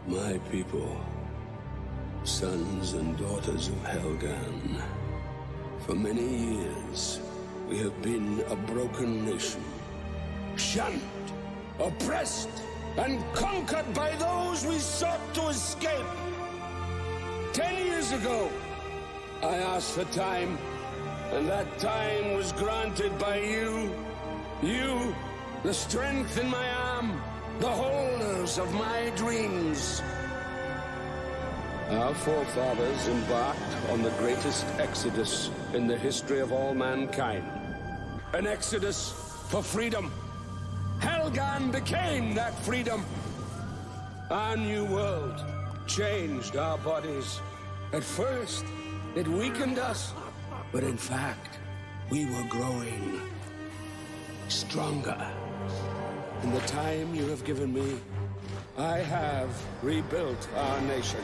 My people, sons and daughters of Helgan, for many years we have been a broken nation, shunned, oppressed, and conquered by those we sought to escape. 10 years ago, I asked for time, and that time was granted by you. You, the strength in my arm, the holders of my dreams. Our forefathers embarked on the greatest exodus in the history of all mankind. An exodus for freedom. Helgan became that freedom. Our new world changed our bodies. At first, it weakened us, but in fact, we were growing stronger. In the time you have given me, I have rebuilt our nation.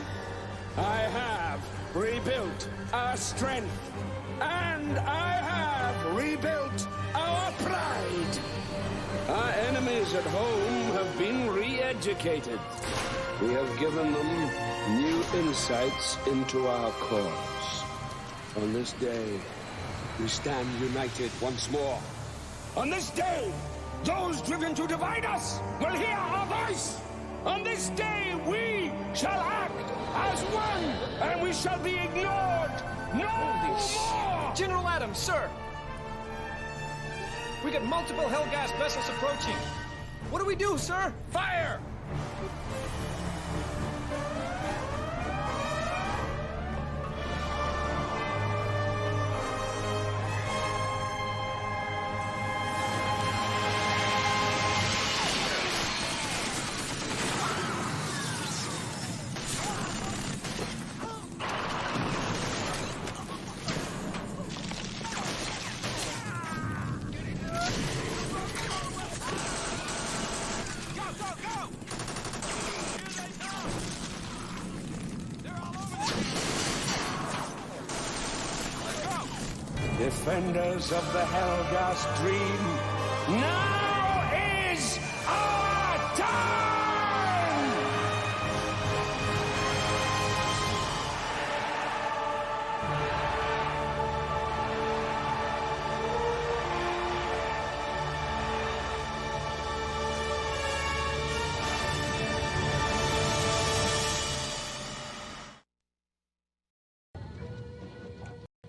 I have rebuilt our strength. And I have rebuilt our pride. Our enemies at home have been re-educated. We have given them new insights into our cause. On this day, we stand united once more. On this day, those driven to divide us will hear our voice. On this day, we shall act as one, and we shall be ignored no more! General Adams, sir! We got multiple Hellgas vessels approaching. What do we do, sir? Fire! Defenders of the Hellgas dream, now is our time!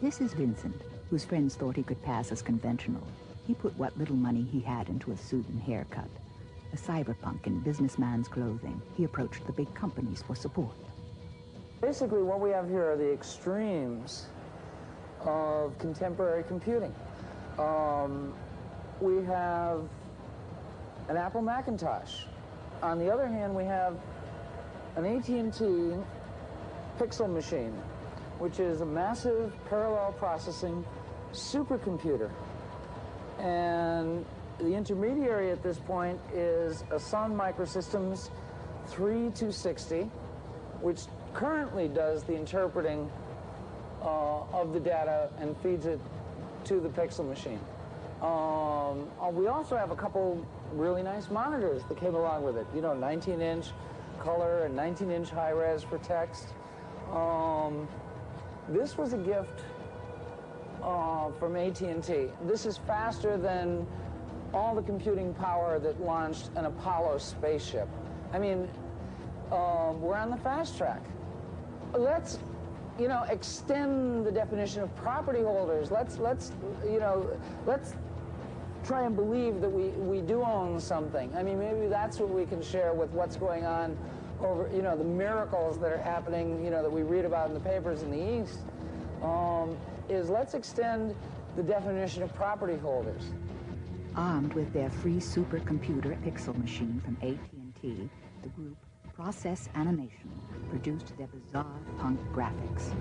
This is Vincent, whose friends thought he could pass as conventional. He put what little money he had into a suit and haircut. A cyberpunk in businessman's clothing, he approached the big companies for support. Basically, what we have here are the extremes of contemporary computing. We have an Apple Macintosh. On the other hand, we have an AT&T Pixel machine, which is a massive parallel processing supercomputer. And the intermediary at this point is a Sun Microsystems 3260, which currently does the interpreting of the data and feeds it to the Pixel machine. We also have a couple really nice monitors that came along with it. You know, 19-inch color and 19-inch high-res for text. This was a gift from AT&T. This is faster than all the computing power that launched an Apollo spaceship. I mean, we're on the fast track. Let's, you know, extend the definition of property holders. Let's try and believe that we do own something. I mean, maybe that's what we can share with what's going on over, you know, the miracles that are happening, you know, that we read about in the papers in the East, is let's extend the definition of property holders. Armed with their free supercomputer Pixel machine from AT&T, the group Process Animation produced their bizarre punk graphics.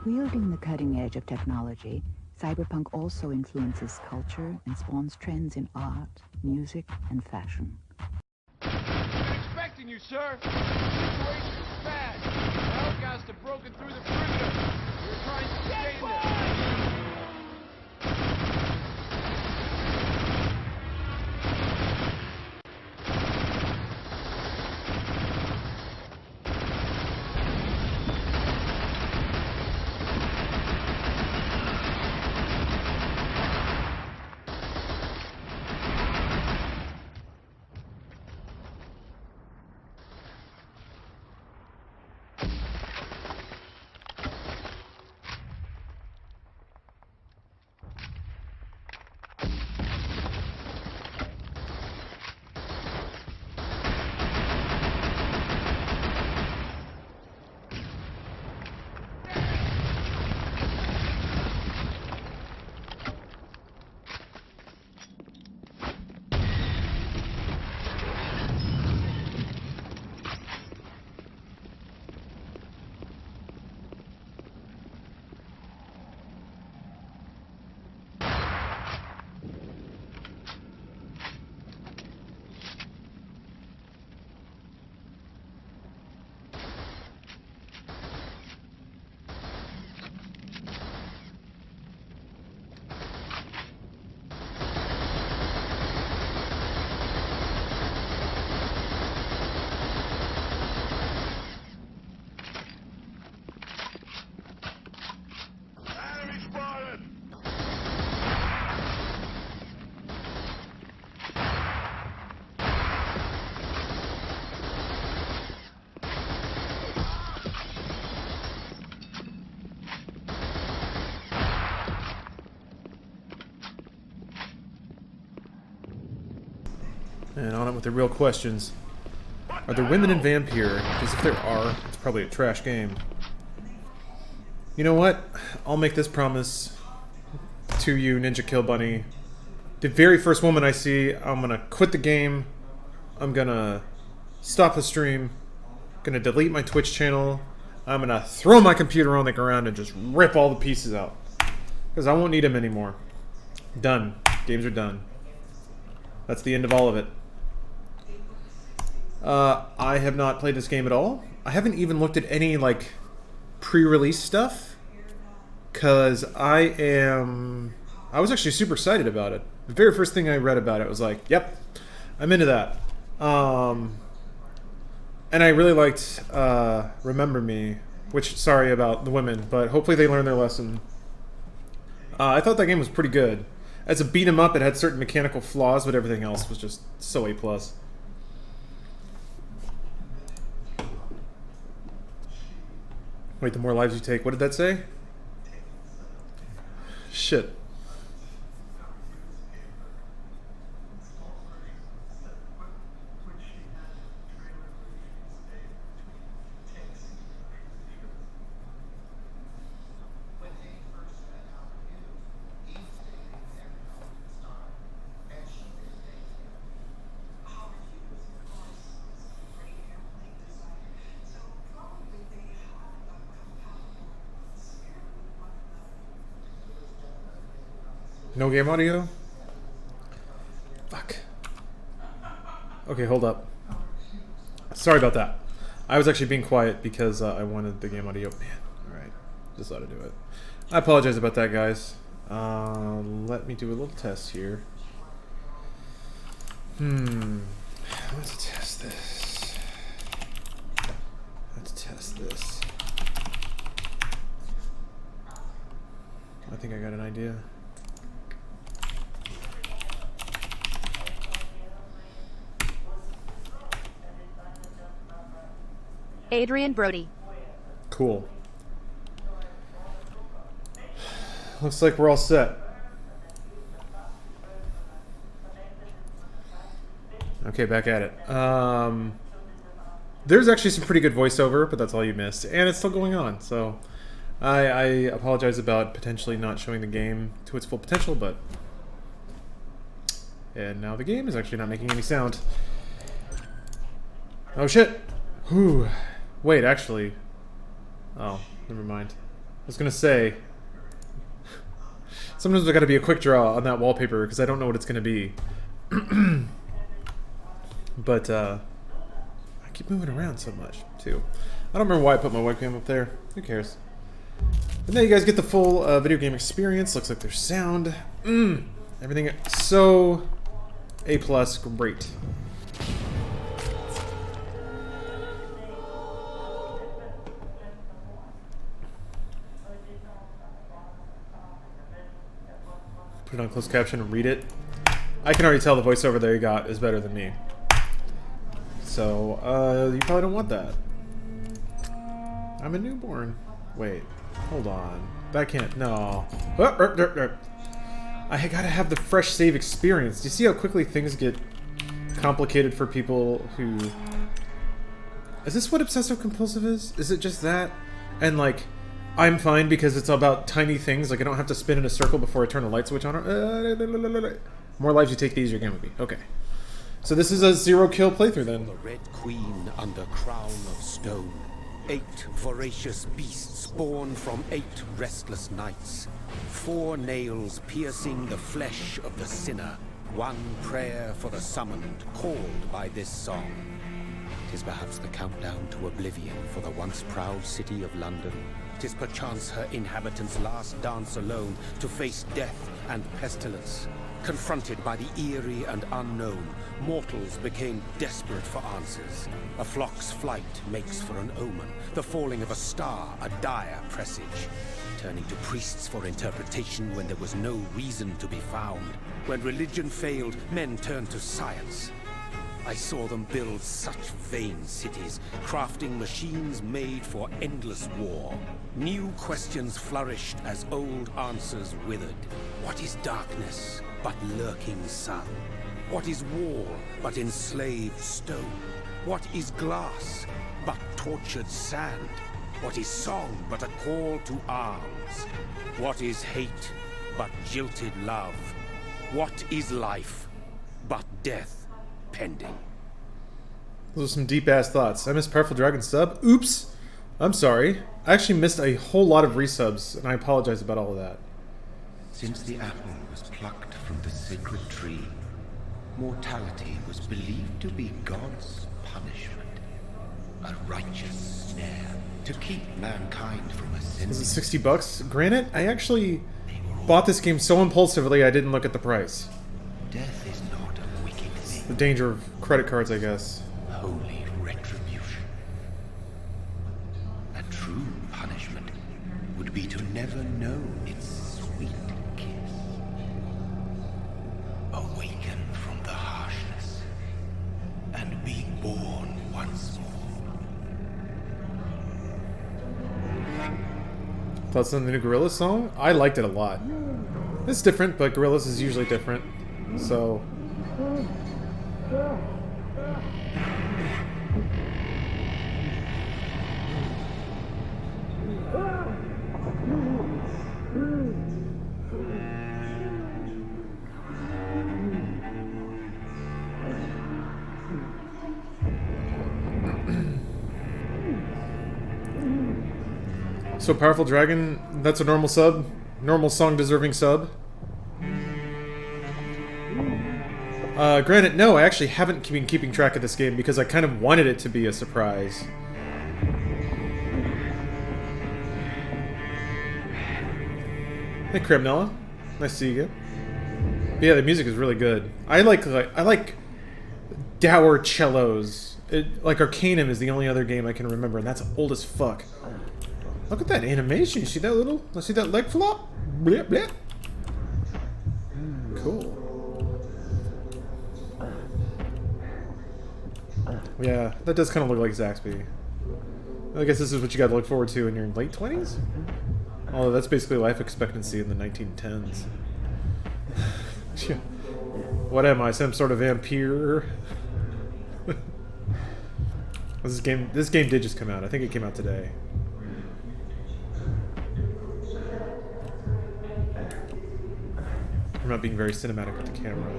Wielding the cutting edge of technology, cyberpunk also influences culture and spawns trends in art, music, and fashion. Expecting you, sir. The situation is bad. The outcasts have broken through the perimeter. We're trying to stay there. And on it with the real questions. Are there women in Vampyr? Because if there are, it's probably a trash game. You know what? I'll make this promise to you, Ninja Kill Bunny. The very first woman I see, I'm gonna quit the game. I'm gonna stop the stream. Gonna delete my Twitch channel. I'm gonna throw my computer on the ground and just rip all the pieces out. Because I won't need them anymore. Done. Games are done. That's the end of all of it. I have not played this game at all. I haven't even looked at any, like, pre-release stuff. Because I was actually super excited about it. The very first thing I read about it was like, yep, I'm into that. And I really liked Remember Me, which, sorry about the women, but hopefully they learn their lesson. I thought that game was pretty good. As a beat 'em up, it had certain mechanical flaws, but everything else was just so A+. Wait, the more lives you take. What did that say? Shit. No game audio? Fuck. Okay, hold up. Sorry about that. I was actually being quiet because I wanted the game audio. Man, alright. Just ought to do it. I apologize about that, guys. Let me do a little test here. Let's test this. Let's test this. I think I got an idea. Adrian Brody. Cool. Looks like we're all set. Okay, back at it. There's actually some pretty good voiceover, but that's all you missed. And it's still going on, so I apologize about potentially not showing the game to its full potential, but... And now the game is actually not making any sound. Oh shit! Whew. Wait, actually... Oh, never mind. was gonna say, sometimes I gotta be a quick draw on that wallpaper because I don't know what it's gonna be. But I keep moving around so much too. I don't remember why I put my webcam up there. Who cares? But now you guys get the full video game experience. Looks like there's sound. Everything so A+, great. Put it on closed caption and read it. I can already tell the voiceover they got is better than me. So, you probably don't want that. I'm a newborn. Wait, hold on. That can't, no. I gotta have the fresh save experience. Do you see how quickly things get complicated for people who... Is this what obsessive compulsive is? Is it just that? And like, I'm fine because it's about tiny things. Like I don't have to spin in a circle before I turn a light switch on. More lives you take, the easier game would be. Okay. So this is a 0-kill playthrough then. The Red Queen under crown of stone. 8 voracious beasts born from 8 restless nights. 4 nails piercing the flesh of the sinner. 1 prayer for the summoned, called by this song. 'Tis perhaps the countdown to oblivion for the once proud city of London. 'Tis perchance her inhabitants' last dance alone to face death and pestilence. Confronted by the eerie and unknown, mortals became desperate for answers. A flock's flight makes for an omen, the falling of a star a dire presage. Turning to priests for interpretation when there was no reason to be found. When religion failed, men turned to science. I saw them build such vain cities, crafting machines made for endless war. New questions flourished as old answers withered. What is darkness but lurking sun? What is wall but enslaved stone? What is glass but tortured sand? What is song but a call to arms? What is hate but jilted love? What is life but death? Pending. Those are some deep-ass thoughts. I missed Powerful Dragon sub. Oops! I'm sorry. I actually missed a whole lot of resubs, and I apologize about all of that. Since the apple was plucked from the sacred tree, mortality was believed to be God's punishment. A righteous snare to keep mankind from ascending. Is it 60 bucks? Granted, I actually bought this game so impulsively I didn't look at the price. Death is not a wicked thing. The danger of credit cards, I guess. Holy retribution. A true punishment would be to never know its sweet kiss. Awaken from the harshness and be born once more. Thoughts on the new Gorillaz song? I liked it a lot. It's different, but Gorillaz is usually different. So... So Powerful Dragon, that's a normal sub? Normal song deserving sub? Granted, no, I actually haven't been keeping track of this game because I kind of wanted it to be a surprise. Hey Cremnella, nice to see you again. But yeah, the music is really good. I like dour cellos. Like Arcanum is the only other game I can remember, and that's old as fuck. Look at that animation. You see that little? See that leg flop? Blip, blip. Cool. Yeah, that does kind of look like Zaxby. I guess this is what you got to look forward to in your late 20s? Although that's basically life expectancy in the 1910s. Yeah. What am I? Some sort of vampire? This game did just come out. I think it came out today. I'm not being very cinematic with the camera.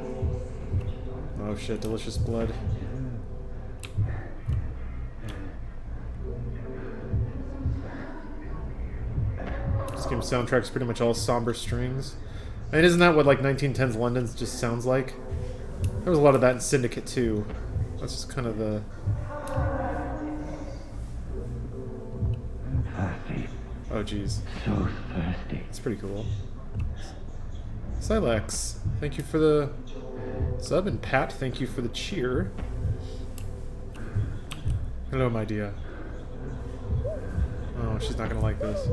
Oh shit, delicious blood. This game's soundtrack's pretty much all somber strings. I mean, isn't that what like 1910s London just sounds like? There was a lot of that in Syndicate too. That's just kind of the... Thirsty. Oh jeez. So thirsty. It's pretty cool. Silex, thank you for the sub, and Pat, thank you for the cheer. Hello, my dear. Oh, she's not gonna like this.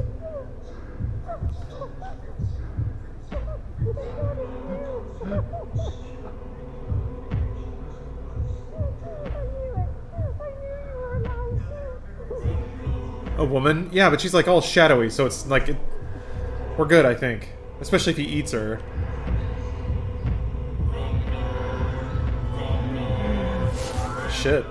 A woman? Yeah, but she's like all shadowy, so it's like... we're good, I think. Especially if he eats her. Shit.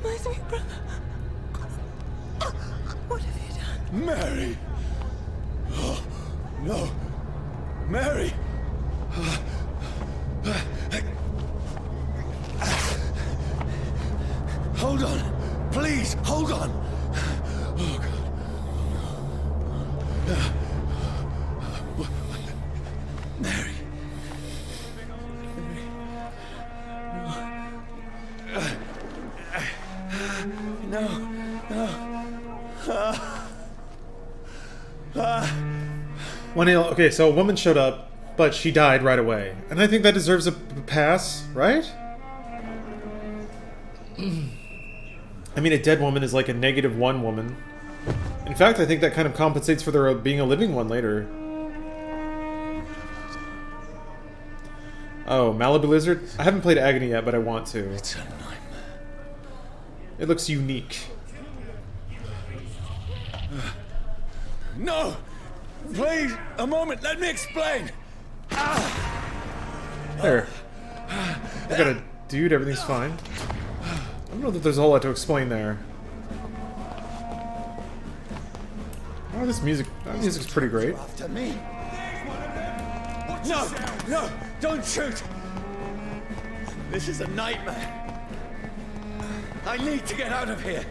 My sweet brother. What have you done? Mary! Oh, no. Mary! Hold on. Please, hold on. Oh, God. Mary. No. Okay, so a woman showed up, but she died right away. And I think that deserves a pass, right? I mean, a dead woman is like a -1 woman. In fact, I think that kind of compensates for there being a living one later. Oh, Malibu Lizard? I haven't played Agony yet, but I want to. It's a nightmare. It looks unique. No! Please, a moment, let me explain! There. I got a dude, everything's fine. I don't know that there's a whole lot to explain there. Oh, this music's pretty great. After me. No! No! Don't shoot! This is a nightmare. I need to get out of here.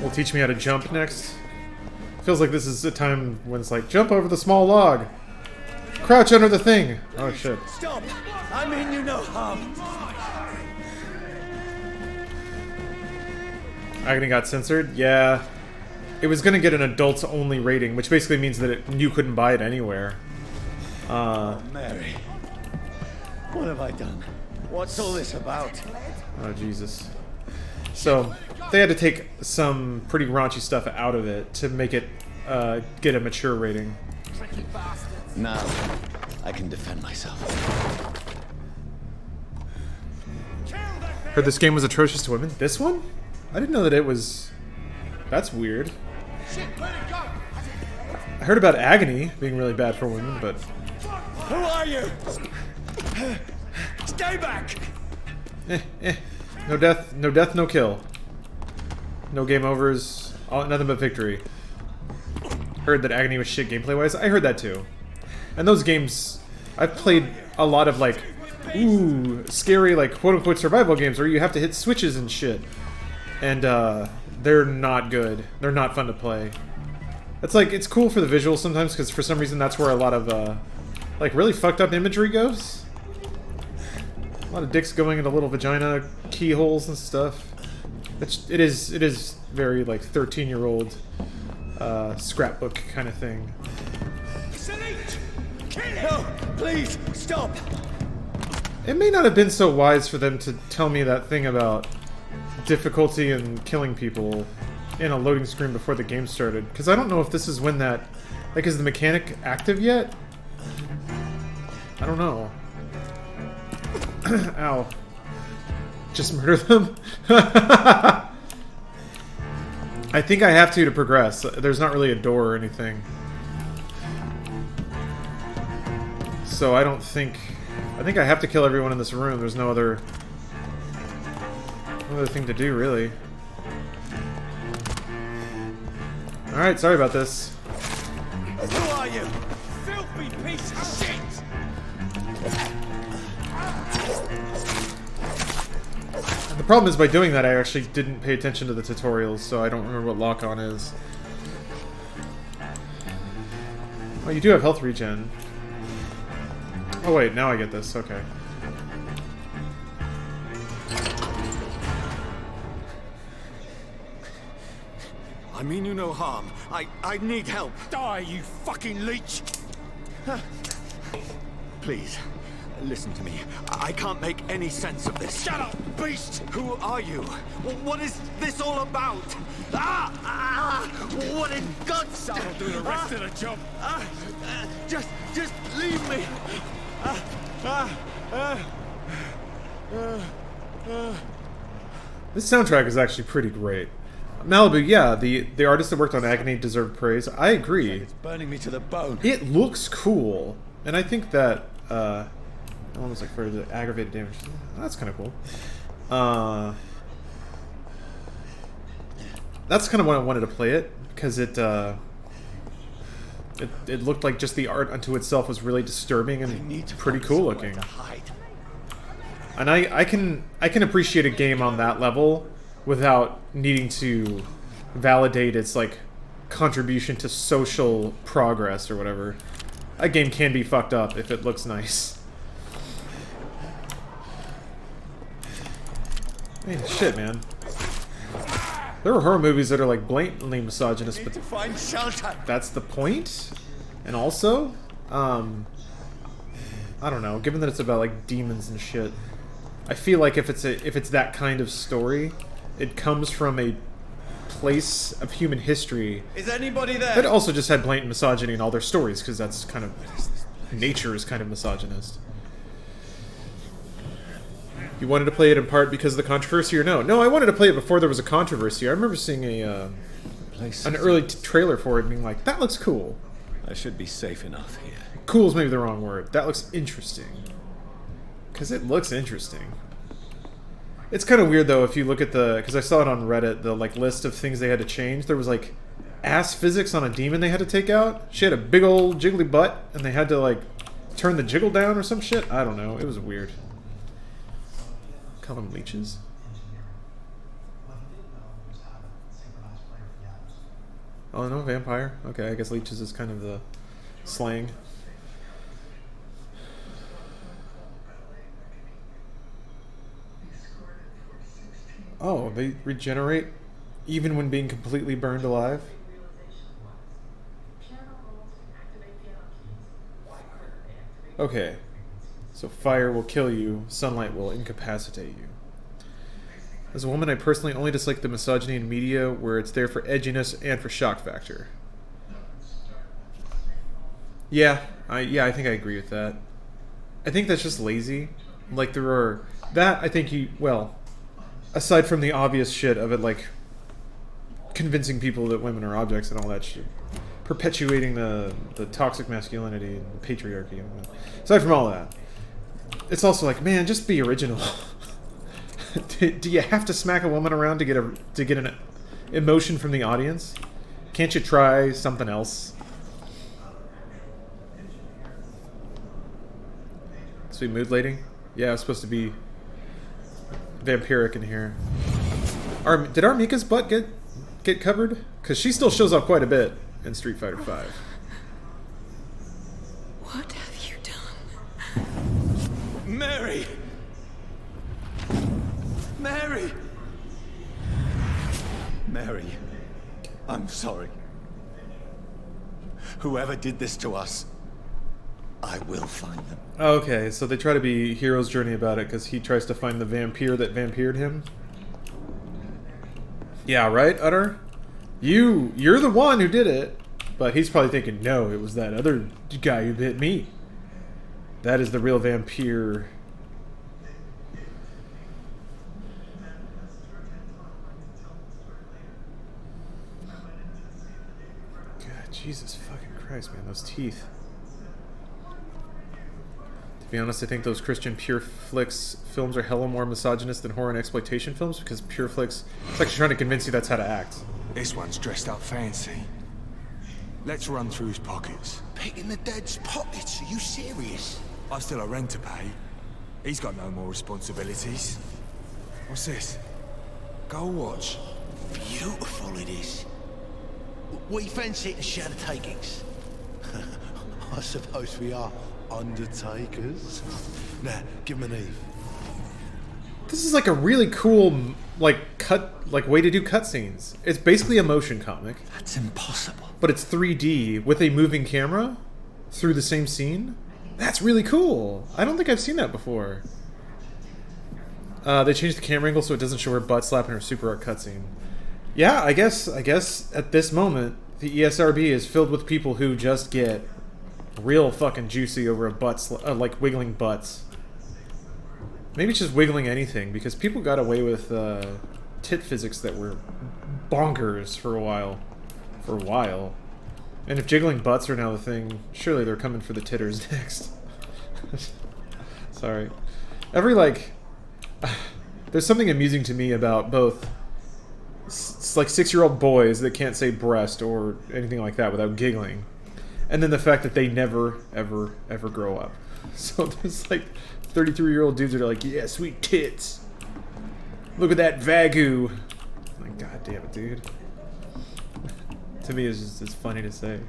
Will teach me how to jump next. Feels like this is a time when it's like, jump over the small log. Crouch under the thing. Oh shit. Stop! I mean you no harm. Agony got censored? Yeah. It was gonna get an adults only rating, which basically means that you couldn't buy it anywhere. Mary. What have I done? What's all this about? Oh Jesus. So they had to take some pretty raunchy stuff out of it to make it get a mature rating. Now, I can defend myself. Heard this game was atrocious to women. This one? I didn't know that it was... That's weird. I heard about Agony being really bad for women, but... Who are you? Stay back! No death, no kill. No game overs, nothing but victory. Heard that Agony was shit gameplay-wise. I heard that too. And those games, I've played a lot of like, ooh, scary like quote-unquote survival games where you have to hit switches and shit. And they're not good. They're not fun to play. It's like, it's cool for the visuals sometimes because for some reason that's where a lot of like really fucked up imagery goes. A lot of dicks going into little vagina keyholes and stuff. It is very like 13-year-old scrapbook kind of thing. No, please stop. It may not have been so wise for them to tell me that thing about difficulty and killing people in a loading screen before the game started, because I don't know if this is when that, like, is the mechanic active yet? I don't know. Ow. Just murder them? I think I have to progress. There's not really a door or anything. So I don't think... I think I have to kill everyone in this room. There's no other thing to do, really. Alright, sorry about this. Who are you? Filthy piece of shit! The problem is, by doing that, I actually didn't pay attention to the tutorials, so I don't remember what lock-on is. Oh, you do have health regen. Oh wait, now I get this, okay. I mean you no harm. I need help. Die, you fucking leech! Please, listen to me. I can't make any sense of this. Shut up, beast! Who are you? What is this all about? What in God's name? I'll do the rest of the job. Just leave me. This soundtrack is actually pretty great. Malibu, yeah, the artist that worked on Agony deserved praise. I agree. It's burning me to the bone. It looks cool, and I think that almost like for the aggravated damage. That's kind of cool. That's kind of why I wanted to play it, because it looked like just the art unto itself was really disturbing and pretty cool looking. And I can appreciate a game on that level without needing to validate its like contribution to social progress or whatever. A game can be fucked up if it looks nice. I mean, shit, man. There are horror movies that are like blatantly misogynist, but Find shelter. that's the point. And also, I don't know. Given that it's about like demons and shit, I feel like if it's that kind of story, it comes from a place of human history Is anybody there? that also just had blatant misogyny in all their stories, because that's kind of nature is kind of misogynist. You wanted to play it in part because of the controversy, or no? No, I wanted to play it before there was a controversy. I remember seeing an early trailer for it and being like, that looks cool. I should be safe enough here. Cool is maybe the wrong word. That looks interesting. Because it looks interesting. It's kind of weird, though, if you look at the... Because I saw it on Reddit, the like list of things they had to change. There was, like, ass physics on a demon they had to take out. She had a big old jiggly butt, and they had to, like, turn the jiggle down or some shit. I don't know. It was weird. Call them leeches? Oh, no, vampire? Okay, I guess leeches is kind of the slang. Oh, they regenerate even when being completely burned alive? Okay. So fire will kill you, sunlight will incapacitate you. As a woman, I personally only dislike the misogyny in media where it's there for edginess and for shock factor. Yeah, I think I agree with that. I think that's just lazy. Like, there are... That, I think well, aside from the obvious shit of it, like, convincing people that women are objects and all that shit. Perpetuating the toxic masculinity and the patriarchy. Aside from all that. It's also like, man, just be original. Do you have to smack a woman around to get an emotion from the audience? Can't you try something else? Sweet mood lady? Yeah, it's supposed to be vampiric in here. Did Armika's butt get covered? Because she still shows up quite a bit in Street Fighter V. What have you done? Mary! Mary! Mary, I'm sorry. Whoever did this to us, I will find them. Okay, so they try to be hero's journey about it because he tries to find the vampire that vampired him. Yeah, right, Utter? You're the one who did it. But he's probably thinking, no, it was that other guy who bit me. That is the real vampire. God, Jesus fucking Christ, man, those teeth. be honest, I think those Christian Pure Flicks films are hella more misogynist than horror and exploitation films, because Pure Flicks, it's like trying to convince you that's how to act. This one's dressed up fancy. Let's run through his pockets. Picking the dead's pockets? Are you serious? I've still a rent to pay. He's got no more responsibilities. What's this? Gold watch. Beautiful it is. We fancy it to share the takings. I suppose we are undertakers. Now, give him an Eve. This is like a really cool, like way to do cutscenes. It's basically a motion comic. That's impossible. But it's 3D with a moving camera through the same scene. That's really cool. I don't think I've seen that before. They changed the camera angle so it doesn't show her butt slapping her super art cutscene. Yeah, I guess at this moment the ESRB is filled with people who just get real fucking juicy over a butt like wiggling butts. Maybe it's just wiggling anything, because people got away with tit physics that were bonkers for a while. And if jiggling butts are now the thing, surely they're coming for the titters next. Sorry. There's something amusing to me about both like 6-year-old boys that can't say breast or anything like that without giggling, and then the fact that they never, ever, ever grow up. So there's like 33-year-old dudes that are like, yeah, sweet tits. Look at that Vagu. Like, god damn it, dude. To me, it's funny to say.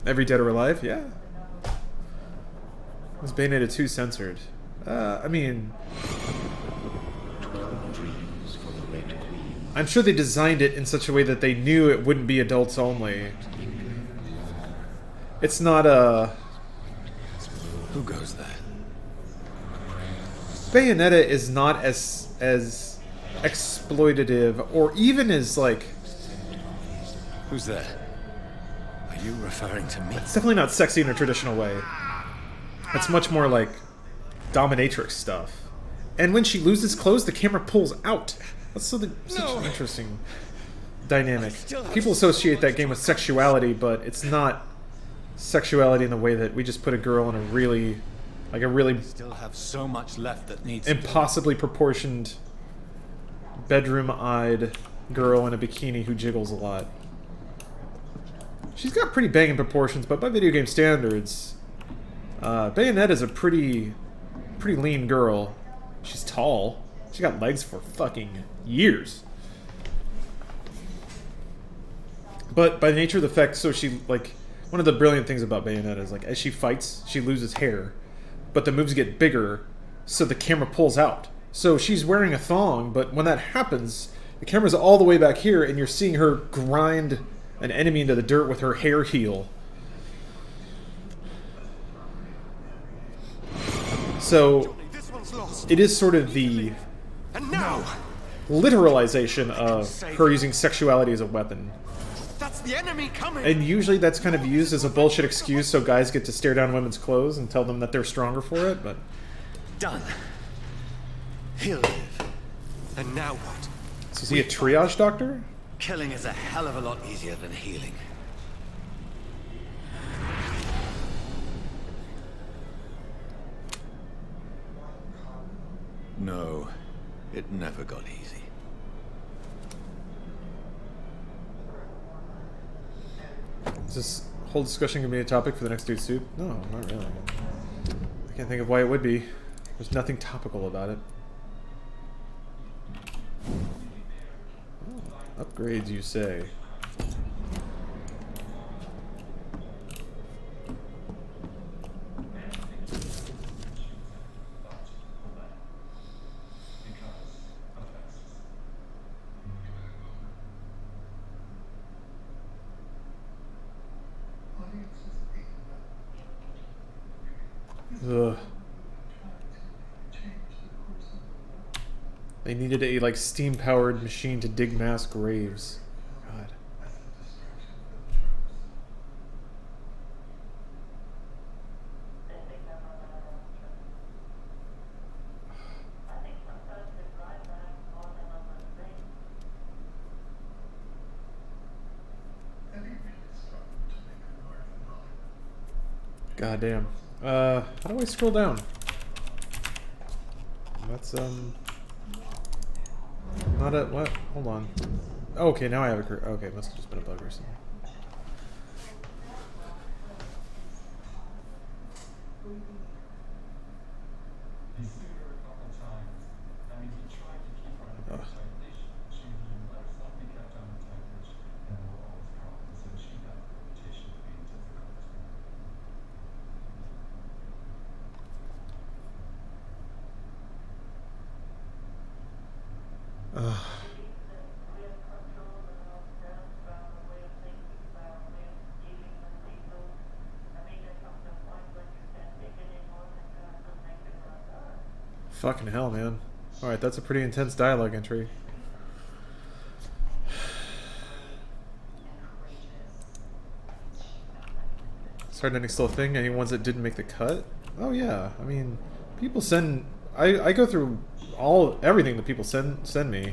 Every Dead or Alive? Yeah. Was Bayonetta 2 censored? I mean... I'm sure they designed it in such a way that they knew it wouldn't be adults only. It's not a... Who goes there? Bayonetta is not as exploitative, or even as, like... Who's there? Are you referring to me? It's definitely not sexy in a traditional way. It's much more like dominatrix stuff. And when she loses clothes, the camera pulls out. That's such an interesting dynamic. People associate that game with sexuality, but it's not sexuality in the way that we just put a girl in a really Still have so much left that needs impossibly proportioned bedroom-eyed girl in a bikini who jiggles a lot. She's got pretty banging proportions, but by video game standards, Bayonetta's a pretty lean girl. She's tall. She got legs for fucking years. But by the nature of the fact, so she, like, one of the brilliant things about Bayonetta is, like, as she fights, she loses hair, but the moves get bigger, so the camera pulls out. So she's wearing a thong, but when that happens, the camera's all the way back here, and you're seeing her grind an enemy into the dirt with her hair heel. So it is sort of the literalization of her using sexuality as a weapon. That's the enemy coming. And usually that's kind of used as a bullshit excuse so guys get to stare down women's clothes and tell them that they're stronger for it, but... Done. He'll live. And now what? So is he a triage doctor? Killing is a hell of a lot easier than healing. No, it never got easy. Is this whole discussion going to be a topic for the next dude's suit? No, not really. I can't think of why it would be. There's nothing topical about it. Oh, upgrades, you say? Ugh. They needed a, like, steam-powered machine to dig mass graves. God. God damn. How do I scroll down? That's, not a, what? Hold on. Oh, okay, now I have a, okay, it must have just been a bug or something. Ugh. Ugh. Fucking hell, man. Alright, that's a pretty intense dialogue entry. Started ending still a thing. Any ones that didn't make the cut? Oh yeah. I mean, people send... I go through everything that people send me.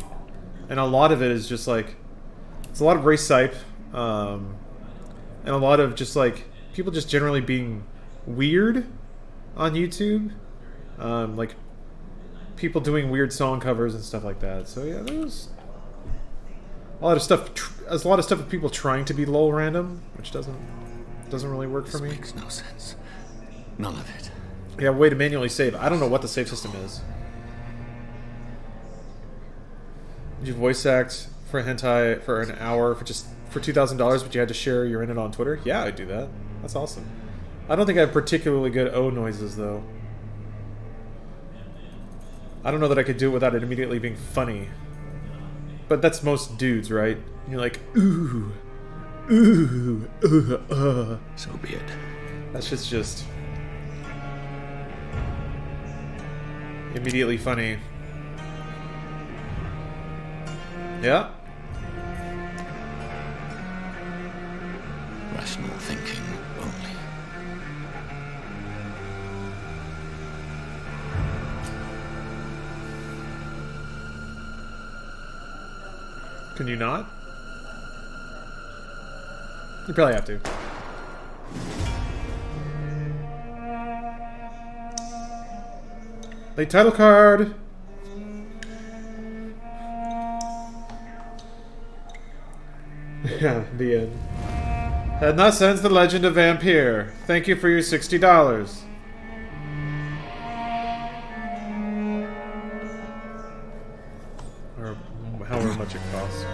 And a lot of it is just like... It's a lot of race sype. And a lot of just like... People just generally being weird on YouTube. Like... People doing weird song covers and stuff like that. So yeah, there's a lot of stuff. There's a lot of stuff with people trying to be lol random, which doesn't really work for me. Makes no sense. None of it. Yeah, way to manually save. I don't know what the save system is. Did you voice act for hentai for an hour for $2,000, but you had to share your internet on Twitter? Yeah, I'd do that. That's awesome. I don't think I have particularly good O noises though. I don't know that I could do it without it immediately being funny. But that's most dudes, right? And you're like, ooh, ooh, So be it. That shit's just immediately funny. Yeah. Rational thinking only. Can you not? You probably have to. Late title card! Yeah, the end. And thus ends the legend of Vampyr. Thank you for your $60. Or however much it costs.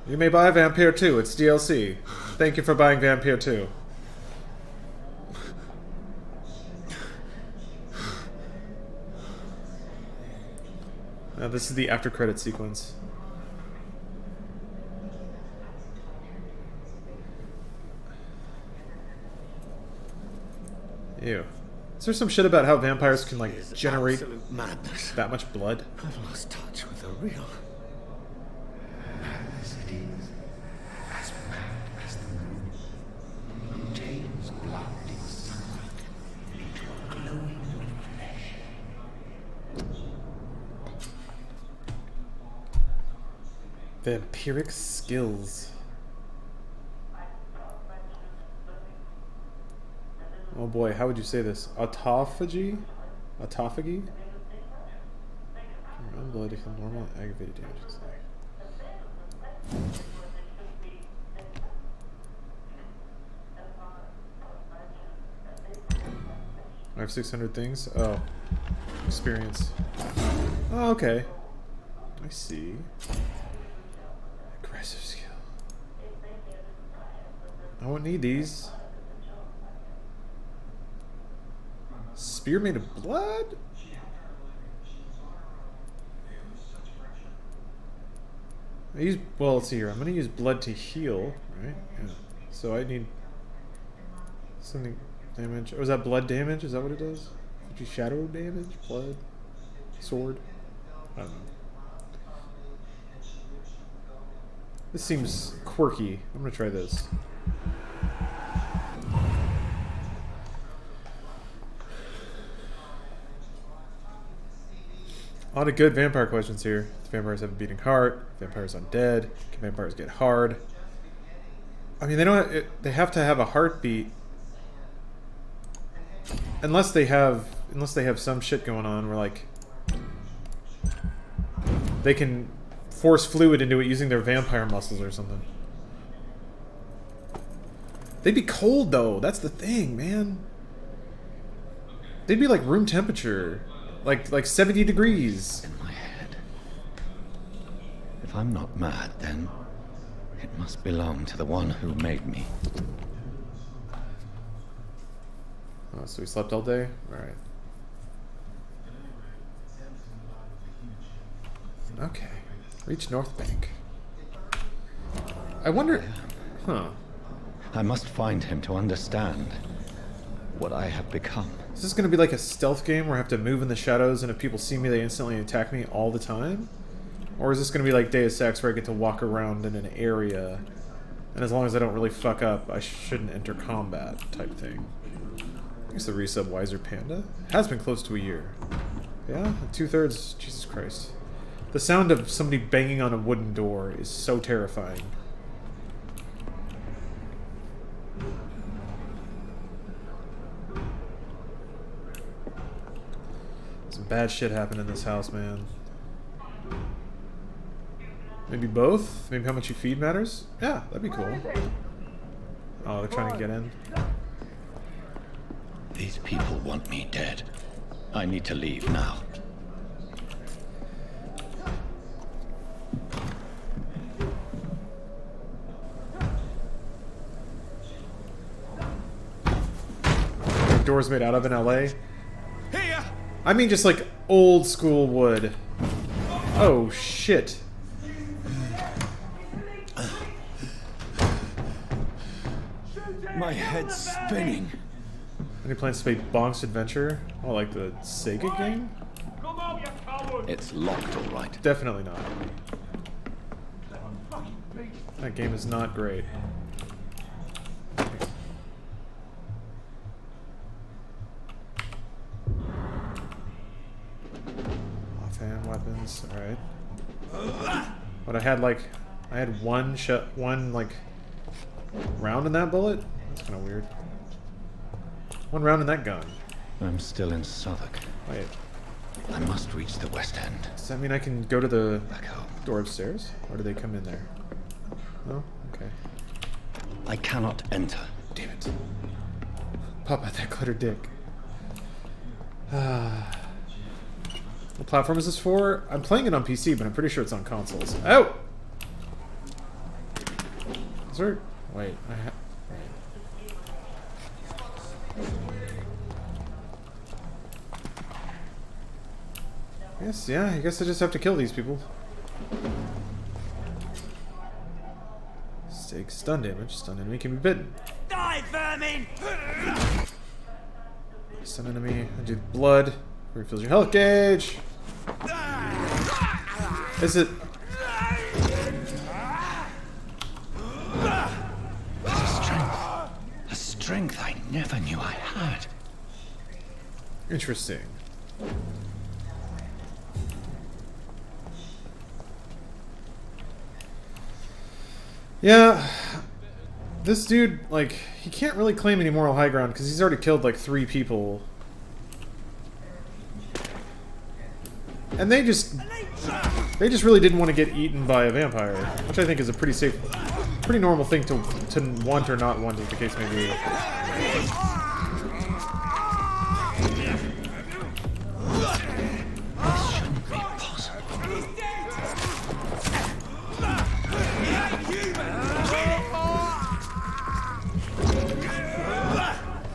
You may buy Vampyr 2. It's DLC. Thank you for buying Vampyr 2. Now this is the after credit sequence. Ew. Is there some shit about how vampires can like generate madness. That much blood? I've lost touch with the real. Madness it is. As mad as the moon. James' blood is sunk into a glowing flesh. Vampiric skills. Oh boy, how would you say this? Autophagy? Autophagy? Around blood equal normal aggravated damage. I have 600 things? Oh. Experience. Oh, okay. I see. Aggressive skill. I won't need these. Spear made of blood? Well, let's see here. I'm going to use blood to heal, right? Yeah. So I need something damage. Oh, is that blood damage? Is that what it does? Shadow damage? Blood? Sword? I don't know. This seems quirky. I'm going to try this. A lot of good vampire questions here. Do vampires have a beating heart? Vampires undead? Can vampires get hard? I mean, they don't. They have to have a heartbeat unless they have some shit going on where like they can force fluid into it using their vampire muscles or something. They'd be cold though. That's the thing, man. They'd be like room temperature, like 70 degrees. In my head. If I'm not mad, then it must belong to the one who made me. Oh, so we slept all day? Alright. Okay. Reach North Bank. I wonder... Huh. I must find him to understand what I have become. Is this going to be like a stealth game where I have to move in the shadows and if people see me they instantly attack me all the time? Or is this going to be like Deus Ex where I get to walk around in an area and as long as I don't really fuck up, I shouldn't enter combat type thing? Here's the resub Wiser Panda. Has been close to a year. Yeah? 2/3? Jesus Christ. The sound of somebody banging on a wooden door is so terrifying. Some bad shit happened in this house, man. Maybe both? Maybe how much you feed matters? Yeah, that'd be cool. Oh, they're trying to get in. These people want me dead. I need to leave now. Doors made out of in LA? Here! I mean just like old school wood. Oh shit. My head's spinning. Any plans to play Bonk's Adventure? Oh, like the Sega game? It's locked, all right. Definitely not. That game is not great. Offhand weapons, alright. But I had one like round in that bullet? That's kinda weird. One round in that gun. I'm still in Sonntag. Wait. I must reach the West End. Does that mean I can go to the Back home. door upstairs? Or do they come in there? No? Okay. I cannot enter. Damn it. Pop out that glitter dick. What platform is this for? I'm playing it on PC, but I'm pretty sure it's on consoles. Oh! Is there... Wait, I guess I just have to kill these people. Take stun damage. Stun enemy can be bitten. Die, vermin! Stun enemy. Undo blood. Refills your health gauge. Is it... A strength I never knew I had. Interesting. Yeah, this dude, like, he can't really claim any moral high ground because he's already killed like 3 people. And they just really didn't want to get eaten by a vampire, which I think is a pretty normal thing to want or not want, as the case may be.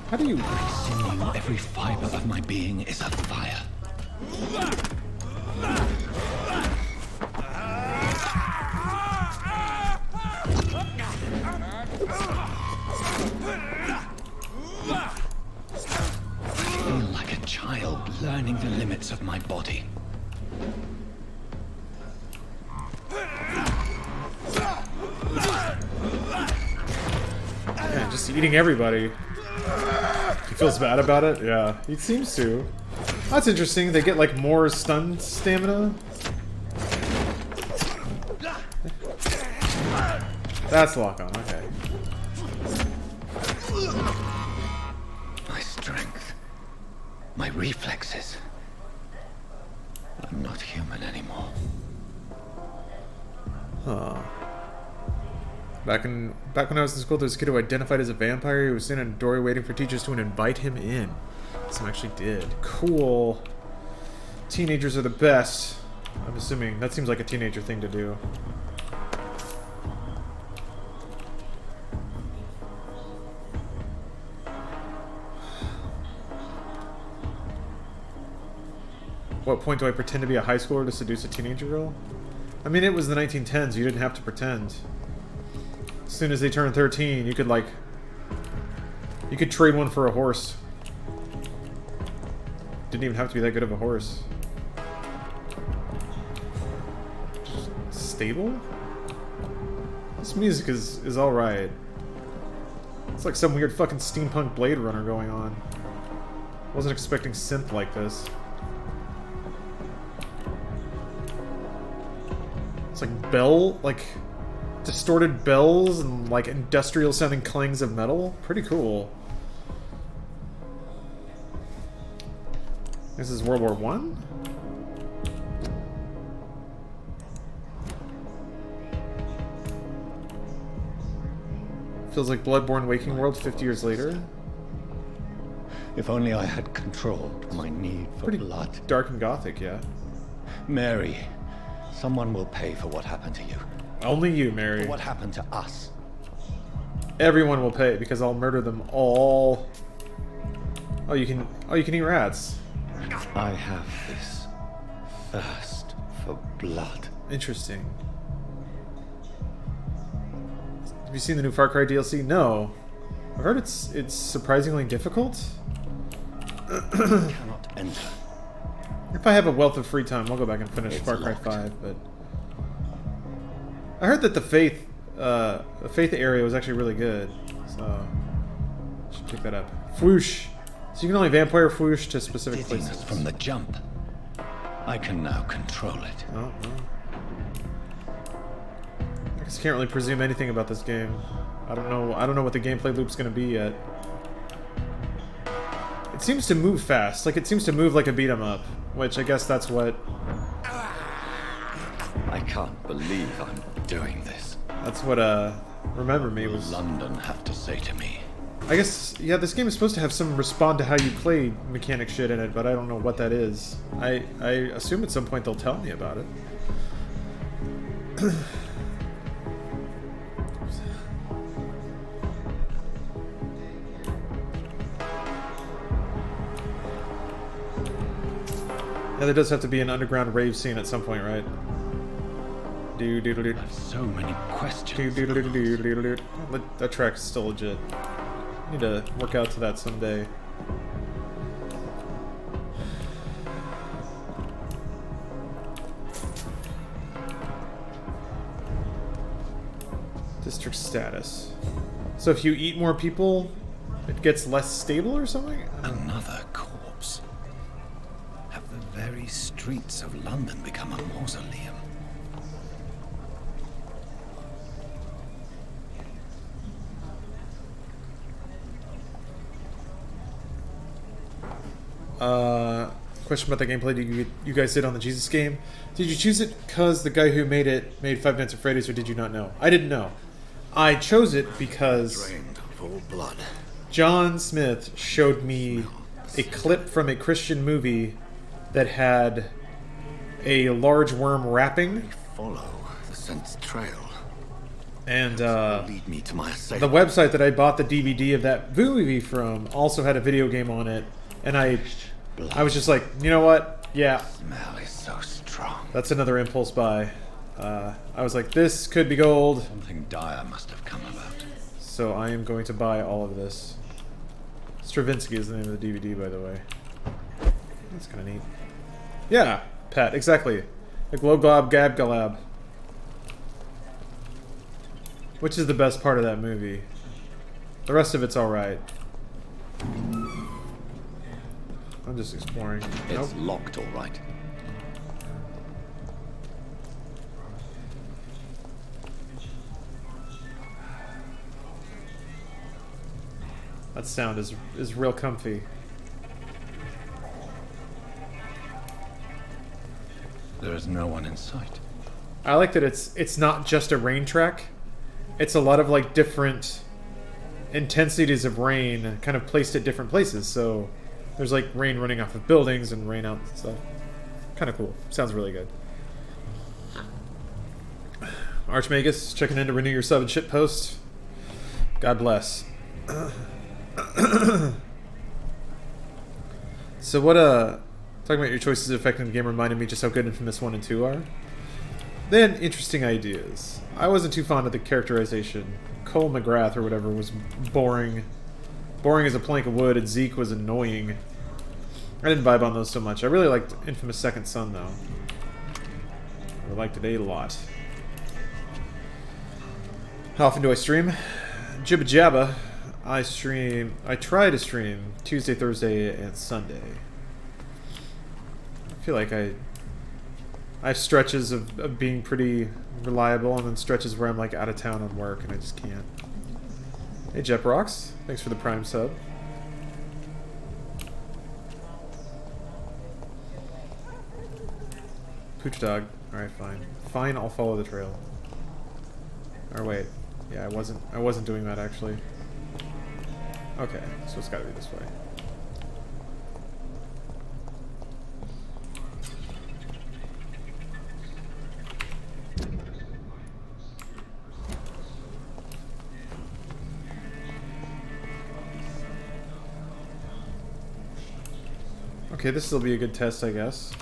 How do you... Every fiber of my being is afire. I feel like a child learning the limits of my body. Yeah, just eating everybody. He feels bad about it? Yeah, he seems to. That's interesting. They get, like, more stun stamina. That's lock on, okay. My strength reflexes. I'm not human anymore. Huh. Back when I was in school, there was a kid who identified as a vampire. He was sitting in a doorway waiting for teachers to invite him in. Some actually did. Cool. Teenagers are the best. I'm assuming that seems like a teenager thing to do. What point do I pretend to be a high schooler to seduce a teenager girl? I mean, it was the 1910s. You didn't have to pretend. As soon as they turned 13, you could, like... You could trade one for a horse. Didn't even have to be that good of a horse. Just stable? This music is alright. It's like some weird fucking steampunk Blade Runner going on. Wasn't expecting synth like this. It's like distorted bells and like industrial sounding clangs of metal. Pretty cool. This is World War I? Feels like Bloodborne Waking World 50 years later. If only I had controlled my need for Pretty blood. Dark and gothic, yeah. Mary, someone will pay for what happened to you. Only you, Mary. For what happened to us. Everyone will pay because I'll murder them all. Oh, you can eat rats. I have this thirst for blood. Interesting. Have you seen the new Far Cry DLC? No. I've heard it's surprisingly difficult. Cannot enter. If I have a wealth of free time, I'll go back and finish It's Far Cry locked. 5, but... I heard that the Faith area was actually really good, so... Should pick that up. Fwoosh! So you can only vampire Fwoosh to specific Dizziness places. from the jump. I can now control it. Oh, well. I guess I can't really presume anything about this game. I don't know what the gameplay loop's gonna be yet. It seems to move fast. Like, it seems to move like a beat-em-up, which I guess that's what... I can't believe I'm doing this. That's what, Remember Me was... London have to say to me. I guess, yeah, this game is supposed to have some respond to how you play mechanic shit in it, but I don't know what that is. I assume at some point they'll tell me about it. Yeah, there does have to be an underground rave scene at some point, right? Do do do do. So many questions. Do do do do do do. That track's still legit. Need to work out to that someday. District status. So if you eat more people, it gets less stable or something? Another corpse. Have the very streets of London become a mausoleum? Question about the gameplay you guys did on the Jesus game. Did you choose it because the guy who made it made Five Nights at Freddy's, or did you not know? I didn't know. I chose it because Drained of all blood. John Smith showed me a clip from a Christian movie that had a large worm rapping. Follow the scent's trail. And Lead me to my assailant. the website that I bought the DVD of that movie from also had a video game on it. And I was just like, you know what? Yeah. Smell is so strong. That's another impulse buy. I was like, this could be gold. Something dire must have come about. So I am going to buy all of this. Stravinsky is the name of the DVD, by the way. That's kind of neat. Yeah, Pat, exactly. The Globgob Gab Galab. Which is the best part of that movie. The rest of it's alright. I'm just exploring. It's locked, all right. That sound is real comfy. there is no one in sight. I like that it's not just a rain track. It's a lot of like different intensities of rain kind of placed at different places. So there's like rain running off of buildings and rain out and stuff. Kind of cool. Sounds really good. Archmagus checking in to renew your sub and shit post. God bless. So what talking about your choices affecting the game reminded me just how good Infamous 1 and 2 are. Then interesting ideas. I wasn't too fond of the characterization. Cole McGrath or whatever was boring. Boring as a plank of wood, and Zeke was annoying. I didn't vibe on those so much. I really liked Infamous Second Son though. I liked it a lot. How often do I stream? Jibba Jabba. I try to stream Tuesday, Thursday, and Sunday. I feel like I have stretches of being pretty reliable, and then stretches where I'm like out of town on work and I just can't. Hey Jeprox, thanks for the Prime sub. Pooch dog. Alright, fine. Fine, I'll follow the trail. Or wait. Yeah, I wasn't doing that actually. Okay, so it's gotta be this way. Okay, this will be a good test, I guess.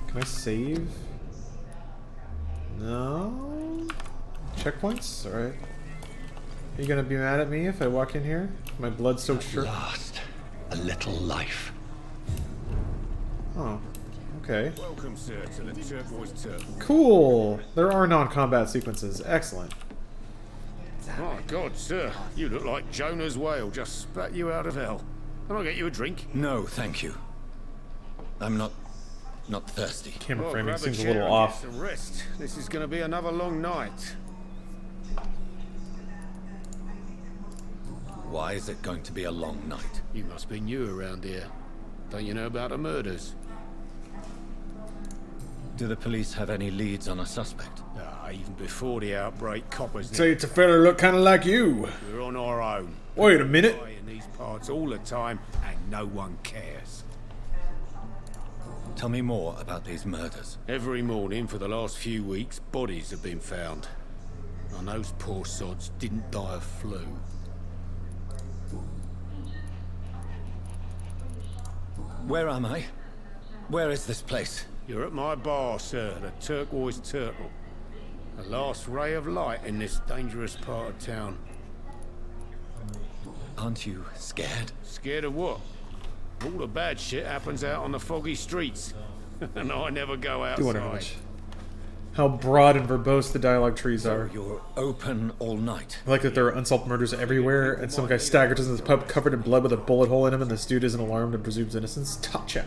Can I save? No? Checkpoints? Alright. Are you gonna be mad at me if I walk in here? My blood-soaked shirt? Last, a little life. Oh. Okay. Welcome, sir, to the Turquoise Turtle. Cool! There are non-combat sequences. Excellent. My God, sir, you look like Jonah's whale just spat you out of hell. Can I get you a drink? No, thank you. I'm not thirsty. Camera framing grab seems a chair little and off. get some rest. This is going to be another long night. Why is it going to be a long night? You must be new around here. Don't you know about the murders? Do the police have any leads on a suspect? Even before the outbreak, coppers... Say it's a fella look kind of like you. We're on our own. Wait a minute. We die in these parts all the time, and no one cares. Tell me more about these murders. Every morning for the last few weeks, bodies have been found. And those poor sods didn't die of flu. Where am I? Where is this place? You're at my bar, sir, the Turquoise Turtle. The last ray of light in this dangerous part of town. Aren't you scared? Scared of what? All the bad shit happens out on the foggy streets. And I never go Do wonder outside. how broad and verbose the dialogue trees So are. you're open all night? I like that there are unsolved murders everywhere, and some guy staggers into the pub covered in blood with a bullet hole in him, and this dude isn't alarmed and presumes innocence. Top chat.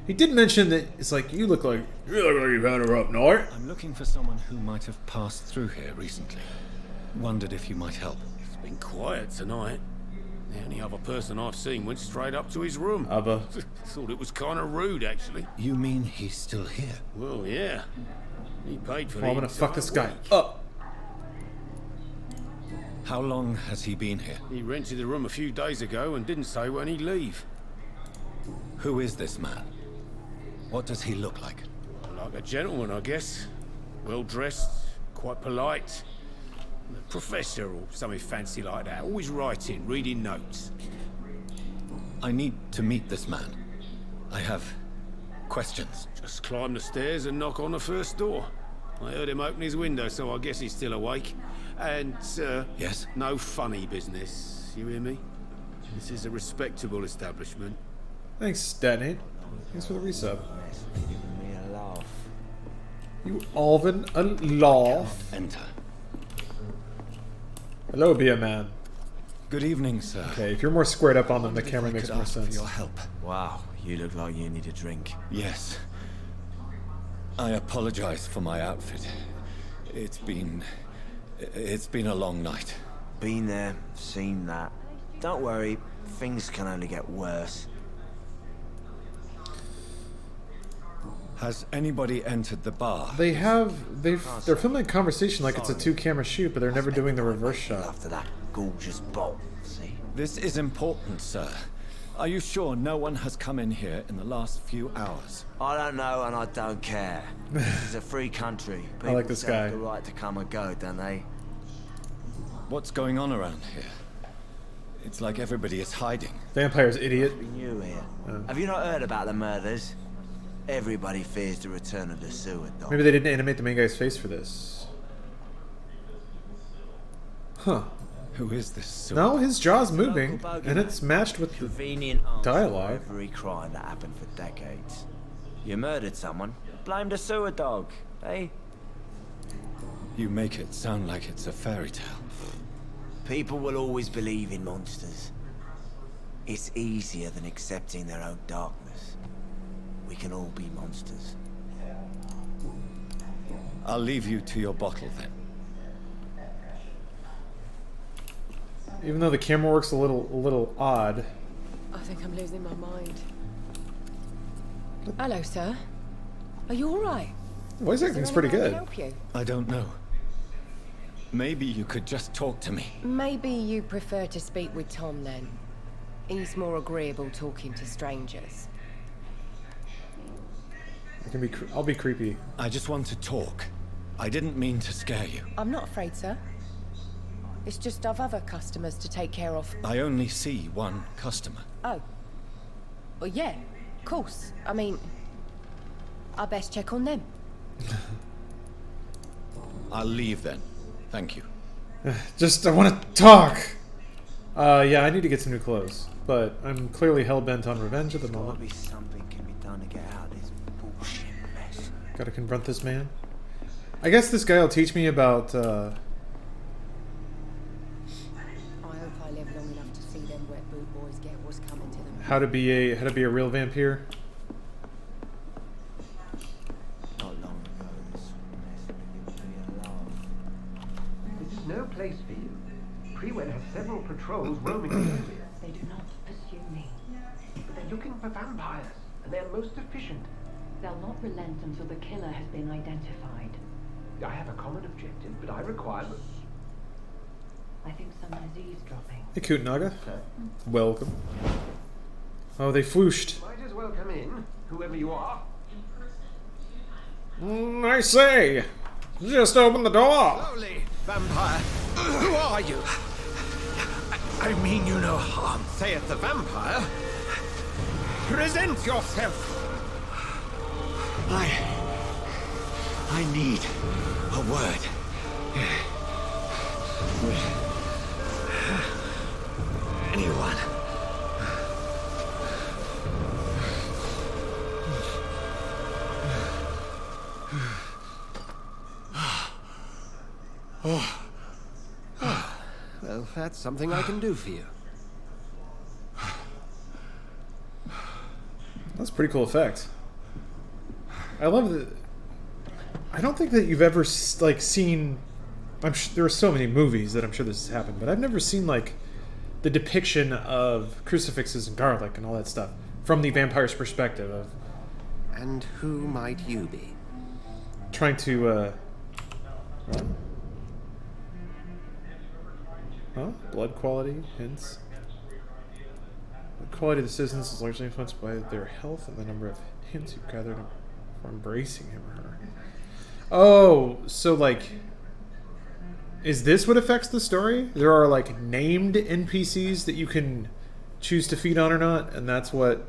He did mention that it's like, you look like you've had her up night. I'm looking for someone who might have passed through here recently. Wondered if you might help. It's been quiet tonight. The only other person I've seen went straight up to his room. Abba. Thought it was kind of rude, actually. You mean he's still here? Well, yeah. He paid for Well, I'm the gonna fuck this guy entire week. up. How long has he been here? He rented the room a few days ago and didn't say when he'd leave. Who is this man? What does he look like? Like a gentleman, I guess. Well-dressed, quite polite. A professor or something fancy like that. Always writing, reading notes. I need to meet this man. I have questions. Just climb the stairs and knock on the first door. I heard him open his window, so I guess he's still awake. And, Yes? no funny business. You hear me? This is a respectable establishment. Thanks, Detonate. Thanks for the resub. You Alvin a laugh. Enter. Hello, be a man. Good evening, sir. Okay, if you're more squared up on them, the camera If I makes could more ask for sense. your help. Wow, you look like you need a drink. Yes. I apologize for my outfit. It's been a long night. Been there, seen that. Don't worry, things can only get worse. Has anybody entered the bar? They're filming a conversation like it's a 2-camera shoot, but they're never doing the reverse shot. After that gorgeous bowl, see? This is important, sir. Are you sure no one has come in here in the last few hours? I don't know and I don't care. This is a free country. People I like this guy. have the right to come and go, don't they? What's going on around here? It's like everybody is hiding. Vampire's idiot. Must be new here. Have you not heard about the murders? Everybody fears the return of the sewer dog. Maybe they didn't animate the main guy's face for this. Huh. Who is this? No, his jaw's moving, and it's matched with Convenient the dialogue. For every crime that happened for decades. You murdered someone, blamed a sewer dog, eh? You make it sound like it's a fairy tale. People will always believe in monsters. It's easier than accepting their own darkness. We can all be monsters. I'll leave you to your bottle then. Even though the camera works a little odd. I think I'm losing my mind. Hello, sir. Are you all right? Voice acting's pretty good. Help you? I don't know. Maybe you could just talk to me. Maybe you prefer to speak with Tom then. He's more agreeable talking to strangers. I'll be creepy. I just want to talk. I didn't mean to scare you. I'm not afraid, sir. It's just I've other customers to take care of. I only see one customer. Oh. Well, yeah, of course. I mean, I best check on them. I'll leave then. Thank you. I want to talk! Yeah, I need to get some new clothes. But I'm clearly hell-bent on revenge at the moment. Maybe something can be done to get out of this bullshit mess. Gotta confront this man. I guess this guy will teach me about, I hope I live long enough to see them wet boot boys get what's coming to them. how to be a real vampire. Not long ago, this mess would give me a laugh. This is no place for you. Prewen has several patrols roaming the area. They do not pursue me. But they're looking for vampires, and they're most efficient. They'll not relent until the killer has been identified. I have a common objective, but I require... I think someone is eavesdropping. Hey, Kutnaga. Welcome. Oh, they flooshed. Might as well come in, whoever you are. I say! Just open the door! Slowly, vampire. Who are you? I mean you no harm, saith the vampire. Present yourself. I need a word. Anyone. Well, that's something I can do for you. That's a pretty cool effect. I love that. I don't think that you've ever seen. There are so many movies that I'm sure this has happened, but I've never seen like the depiction of crucifixes and garlic and all that stuff from the vampire's perspective of. And who might you be? Trying to. Blood quality hints. The quality of the citizens is largely influenced by their health and the number of hints you've gathered for embracing him or her. Oh, so like, is this what affects the story? There are like named NPCs that you can choose to feed on or not, and that's what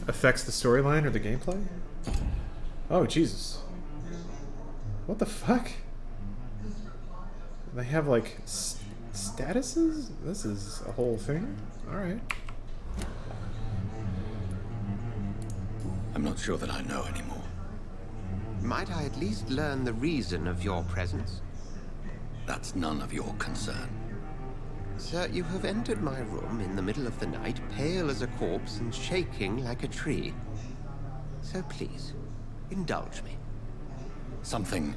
affects the storyline or the gameplay? Oh, Jesus. What the fuck? They have like statuses? This is a whole thing? Alright. I'm not sure that I know anymore. Might I at least learn the reason of your presence? That's none of your concern. Sir, you have entered my room in the middle of the night, pale as a corpse and shaking like a tree. So please, indulge me. Someone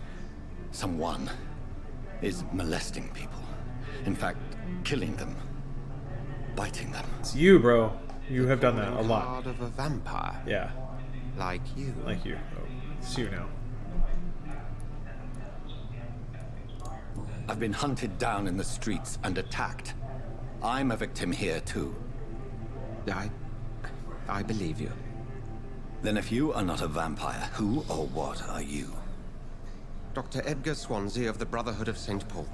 is molesting people. In fact, killing them. Biting them. It's you, bro. You have done that a calling lot. card of a vampire. Yeah. Like you. Like you. Oh, it's you now. I've been hunted down in the streets and attacked. I'm a victim here too. I believe you. Then if you are not a vampire, who or what are you? Dr. Edgar Swansea of the Brotherhood of St. Paul.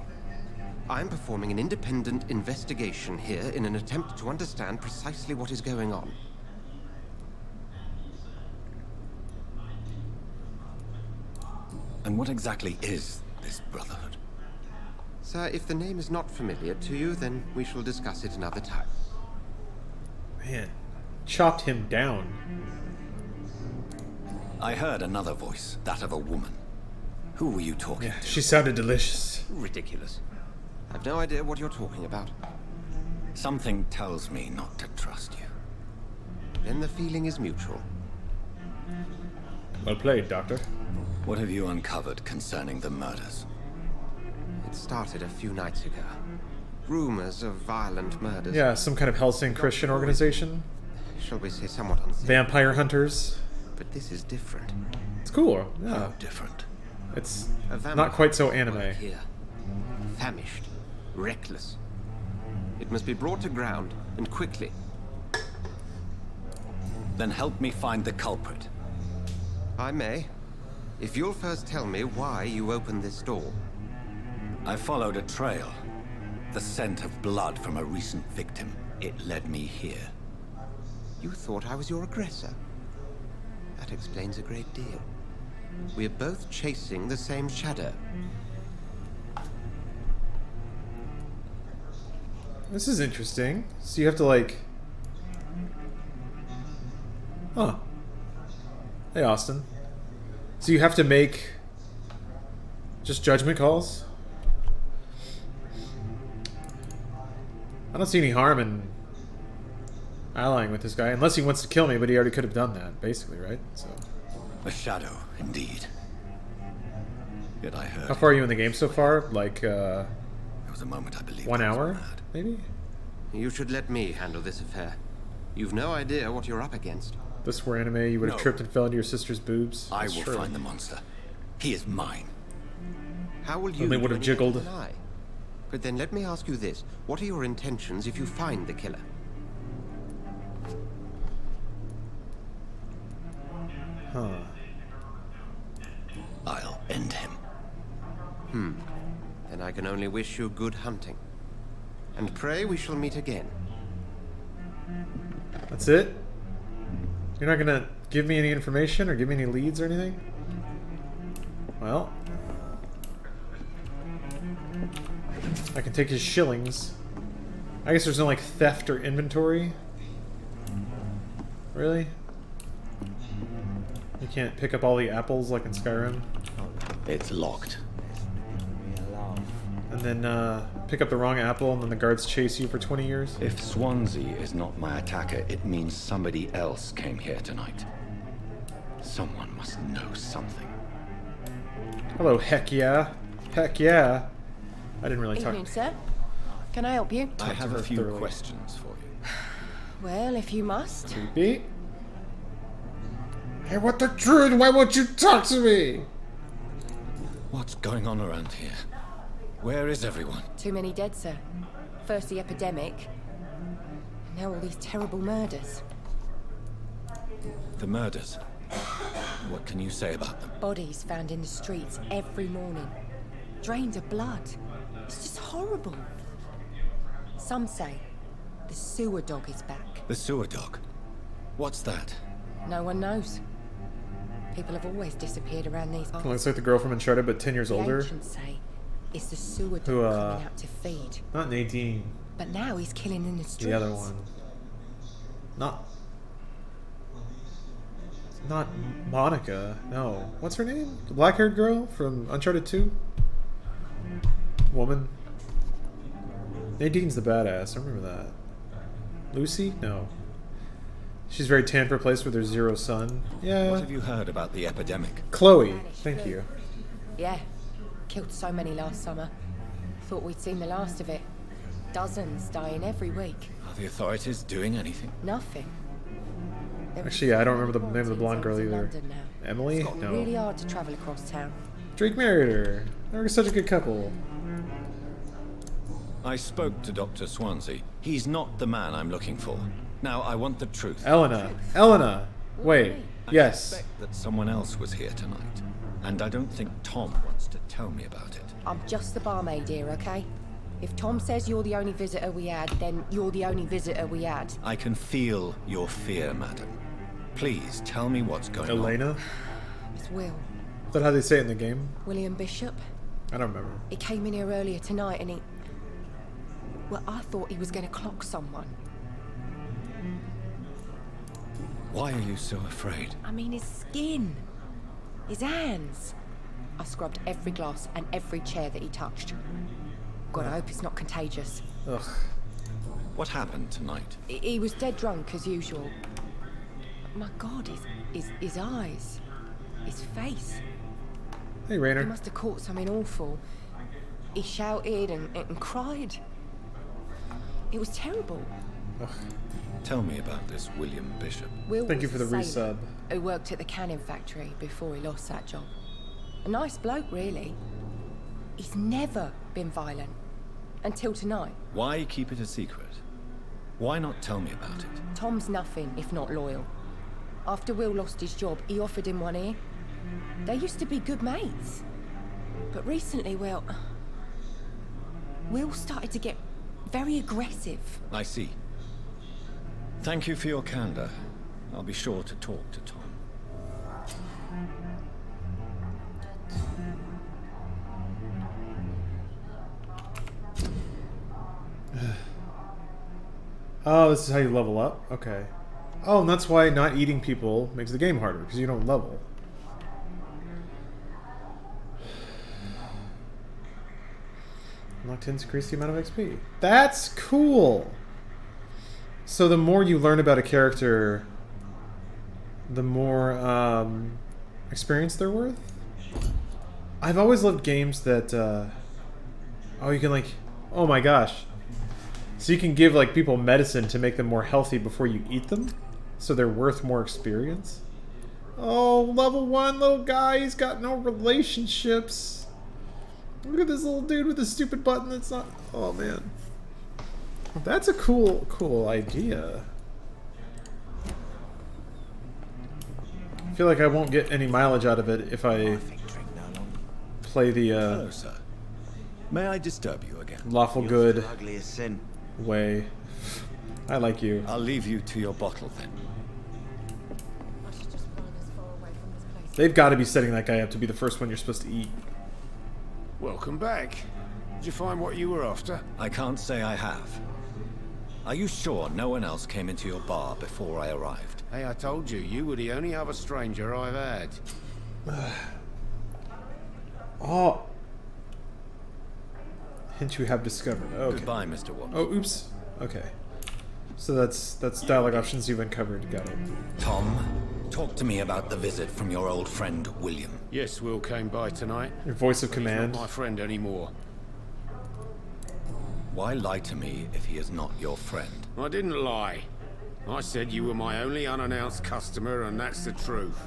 I'm performing an independent investigation here in an attempt to understand precisely what is going on. And what exactly is this Brotherhood? Sir, if the name is not familiar to you, then we shall discuss it another time. Man, chopped him down. I heard another voice, that of a woman. Who were you talking to? She sounded delicious. Ridiculous. I've no idea what you're talking about. Something tells me not to trust you. Then the feeling is mutual. Well played, Doctor. What have you uncovered concerning the murders? It started a few nights ago. Rumors of violent murders. Yeah, some kind of Helsing Christian organization. Shall we say somewhat unsafe? Vampire hunters. But this is different. It's cool. Yeah. How different? It's not quite so anime. Here. Famished. Reckless. It must be brought to ground, and quickly. Then help me find the culprit. I may. If you'll first tell me why you opened this door. I followed a trail. The scent of blood from a recent victim. It led me here. You thought I was your aggressor? That explains a great deal. We're both chasing the same shadow. This is interesting. So you have to like... Huh. Hey, Austin. So you have to make just judgment calls? I don't see any harm in allying with this guy, unless he wants to kill me, but he already could have done that, basically, right? So. A shadow, indeed. Yet I heard... How far are you in the game so far? Like, There was a moment I believed 1 I was hour, mad. maybe? You should let me handle this affair. You've no idea what you're up against. This were anime, you would have No. tripped and fell into your sister's boobs. I That's will true. find the monster. He is mine. How will you And they would do have any better jiggled. than I? But then let me ask you this. What are your intentions if you find the killer? Huh. I'll end him. Then I can only wish you good hunting. And pray we shall meet again. That's it? You're not gonna give me any information or give me any leads or anything? Well, I can take his shillings. I guess there's no like theft or inventory. Really? You can't pick up all the apples like in Skyrim. It's locked. And then pick up the wrong apple and then the guards chase you for 20 years. If Swansea is not my attacker, it means somebody else came here tonight. Someone must know something. Hello, heck yeah. Heck yeah. I didn't really talk. Evening, sir. Can I help you? I to have her a few thoroughly. questions for you. Well, if you must. Beat. Hey, what the truth? Why won't you talk to me? What's going on around here? Where is everyone? Too many dead, sir. First the epidemic, and now all these terrible murders. The murders. What can you say about them? Bodies found in the streets every morning. Drained of blood. It's just horrible. Some say the sewer dog is back. The sewer dog. What's that? No one knows. People have always disappeared around these parts. Looks like the girl from Uncharted, but 10 years The older. ancients say it's the sewer dog Who, coming out to feed. Not Nadine. But now he's killing in the streets. The other one. Not Monica. No. What's her name? The black-haired girl from Uncharted 2? Woman. Nadine's the badass. I remember that. Lucy? No. She's very tan for a place where there's zero sun. Yeah. What have you heard about the epidemic? Chloe. Thank you. Yeah. Killed so many last summer. Thought we'd seen the last of it. Dozens dying every week. Are the authorities doing anything? Nothing. Actually, yeah, I don't remember the name of the blonde girl either. London now. Emily? It's gotten No. really hard to travel across town. Drake married her. They were such a good couple. I spoke to Dr. Swansea. He's not the man I'm looking for. Now, I want the truth. Elena. Elena! Wait. I Yes. suspect that someone else was here tonight. And I don't think Tom wants to tell me about it. I'm just the barmaid here, okay? If Tom says you're the only visitor we had, then you're the only visitor we had. I can feel your fear, madam. Please tell me what's going on. Elena? It's Will. Is that how they say it in the game? William Bishop. I don't remember. He came in here earlier tonight and he... Well, I thought he was going to clock someone. Why are you so afraid? I mean, his skin. His hands. I scrubbed every glass and every chair that he touched. God, I hope it's not contagious. Ugh. What happened tonight? He was dead drunk as usual. My God, his eyes. His face. Hey, Rainer. He must have caught something awful. He shouted and cried. It was terrible. Ugh. Tell me about this William Bishop. Will Thank you was for the a sailor resub. Who worked at the canning factory before he lost that job. A nice bloke, really. He's never been violent. Until tonight. Why keep it a secret? Why not tell me about it? Tom's nothing if not loyal. After Will lost his job, he offered him one ear. They used to be good mates. But recently, well... Will started to get very aggressive. I see. Thank you for your candor. I'll be sure to talk to Tom. Oh, this is how you level up? Okay. Oh, and that's why not eating people makes the game harder, because you don't level. Unlocked hints increase the amount of XP. That's cool! So the more you learn about a character, the more experience they're worth? I've always loved games that... oh, you can like... Oh my gosh. So you can give like people medicine to make them more healthy before you eat them? So they're worth more experience? Oh, level 1 little guy, he's got no relationships. Look at this little dude with a stupid button that's not... Oh man. That's a cool idea. I feel like I won't get any mileage out of it if I play the Hello, sir. May I disturb you again? lawful good Ugly as sin. way. I like you. I'll leave you to your bottle then. They've got to be setting that guy up to be the first one you're supposed to eat. Welcome back. Did you find what you were after? I can't say I have. Are you sure no one else came into your bar before I arrived? Hey, I told you, you were the only other stranger I've had. Oh. Hint you have discovered. Okay. Goodbye, Mr. Watson. Oh, oops. Okay. So that's dialogue options you've uncovered. Got it. Tom, talk to me about the visit from your old friend, William. Yes, Will came by tonight. Your voice of He's command. not my friend anymore. Why lie to me if he is not your friend? I didn't lie. I said you were my only unannounced customer, and that's the truth.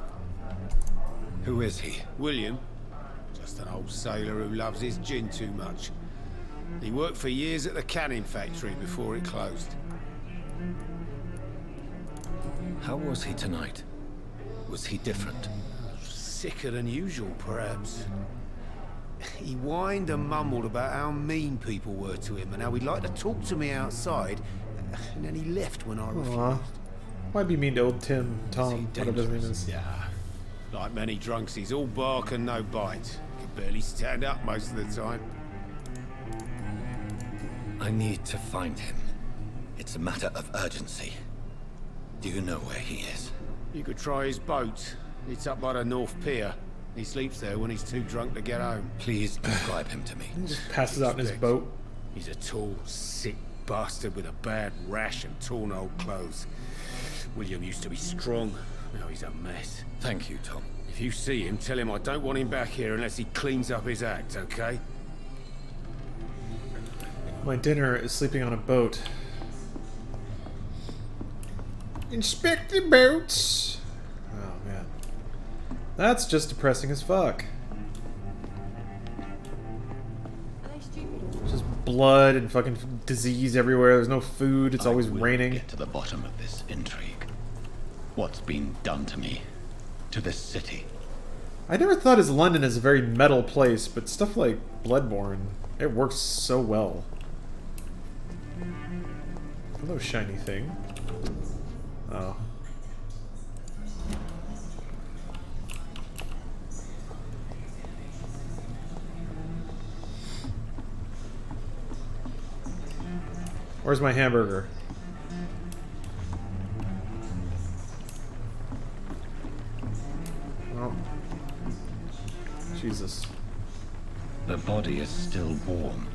Who is he? William. Just an old sailor who loves his gin too much. He worked for years at the canning factory before it closed. How was he tonight? Was he different? Sicker than usual, perhaps. He whined and mumbled about how mean people were to him and how he'd like to talk to me outside, and then he left when I refused. Aw. Might be mean to old Tom, whatever his name is. Yeah. Like many drunks, he's all bark and no bite. Can barely stand up most of the time. I need to find him. It's a matter of urgency. Do you know where he is? You could try his boat. It's up by the North Pier. He sleeps there when he's too drunk to get home. Please describe him to me. Just passes out in his boat. He's a tall, sick bastard with a bad rash and torn old clothes. William used to be strong. Now he's a mess. Thank you, Tom. If you see him, tell him I don't want him back here unless he cleans up his act, okay? My dinner is sleeping on a boat. Inspect the boats. Oh man, that's just depressing as fuck. Just blood and fucking disease everywhere. There's no food. It's always raining. Get to the bottom of this intrigue. What's been done to me, to this city? I never thought of London as a very metal place, but stuff like Bloodborne, it works so well. Hello, shiny thing. Oh. Where's my hamburger? Oh. Jesus. The body is still warm.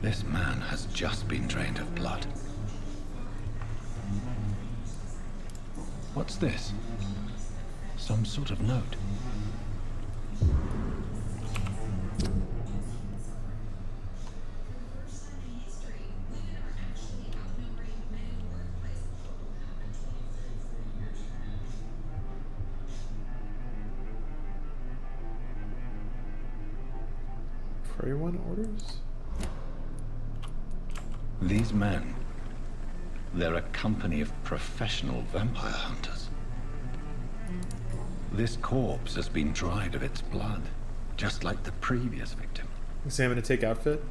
This man has just been drained of blood. What's this? Some sort of note. For everyone orders? These men, they're a company of professional vampire hunters. This corpse has been dried of its blood, just like the previous victim. Examine to take outfit.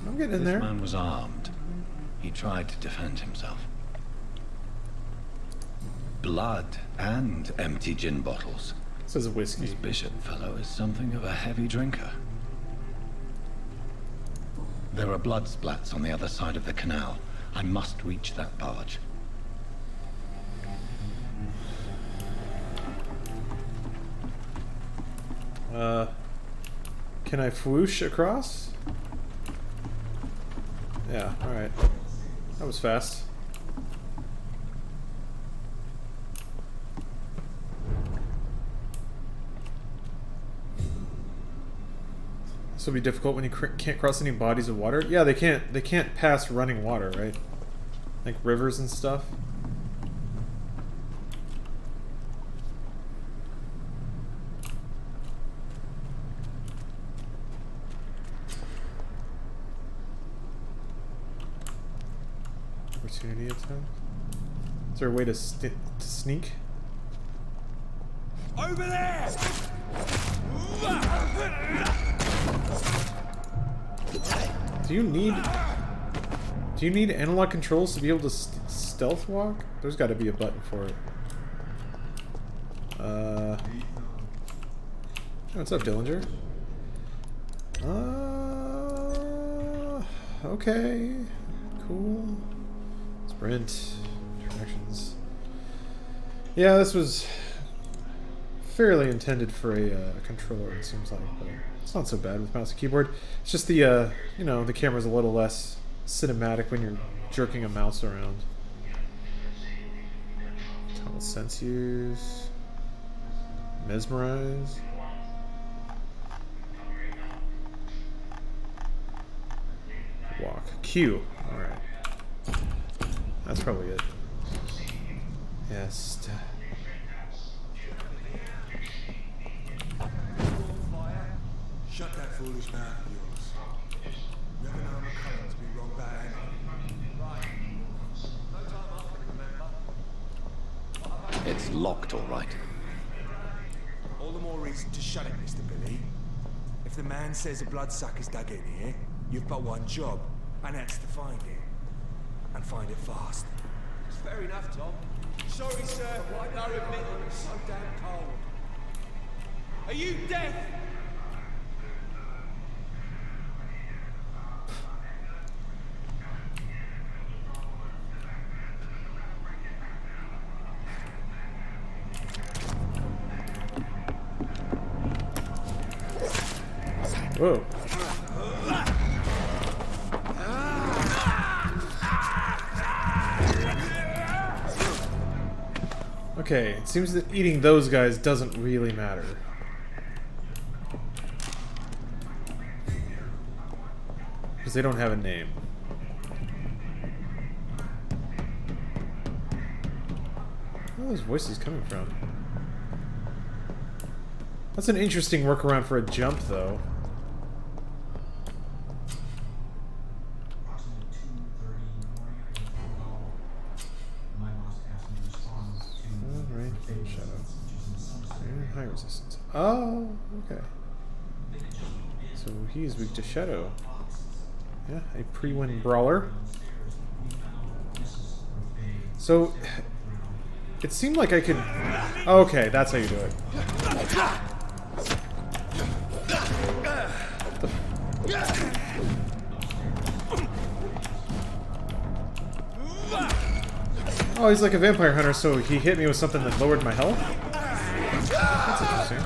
I'm getting in there. This man was armed. He tried to defend himself. Blood and empty gin bottles. This is a whiskey. This bishop fellow is something of a heavy drinker. There are blood splats on the other side of the canal. I must reach that barge. Can I whoosh across? Yeah, alright. That was fast. This will be difficult when you can't cross any bodies of water. Yeah, they can't pass running water, right? Like rivers and stuff. Opportunity attack. Is there a way to sneak? Over there! Do you need analog controls to be able to stealth walk? There's got to be a button for it. What's up, Dillinger? Okay. Cool. Sprint. Directions. Yeah, this was fairly intended for a controller, it seems like, but it's not so bad with mouse and keyboard. It's just the, you know, the camera's a little less cinematic when you're jerking a mouse around. Tunnel sense use. Mesmerize. Walk. Q. Alright. That's probably it. Yes. Shut that foolish mouth of yours. Never know McCullen to be wrong about anything. Right. No time after, remember? It's locked, all right. All the more reason to shut it, Mr. Billy. If the man says a bloodsucker's dug in here, you've but one job, and that's to find it. And find it fast. It's fair enough, Tom. Sorry, sir. Why no admitting it's so damn cold. Are you deaf? Whoa. Okay, it seems that eating those guys doesn't really matter. Because they don't have a name. Where are those voices coming from? That's an interesting workaround for a jump, though. Alright, shadow. And high resistance. Oh, okay. So he is weak to shadow. Yeah, a pre-win brawler. So it seemed like I could. Okay, that's how you do it. Oh, he's like a vampire hunter, so he hit me with something that lowered my health? That's interesting.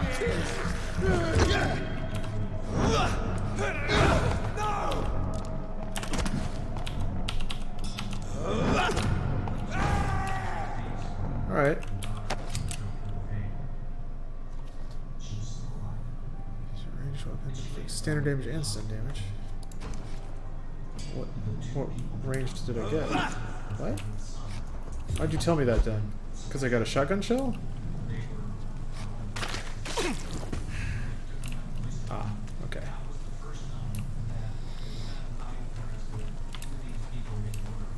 Alright. Ranged weapon inflicts standard damage and stun damage. What range did I get? What? Why'd you tell me that then? Because I got a shotgun shell? Ah, okay.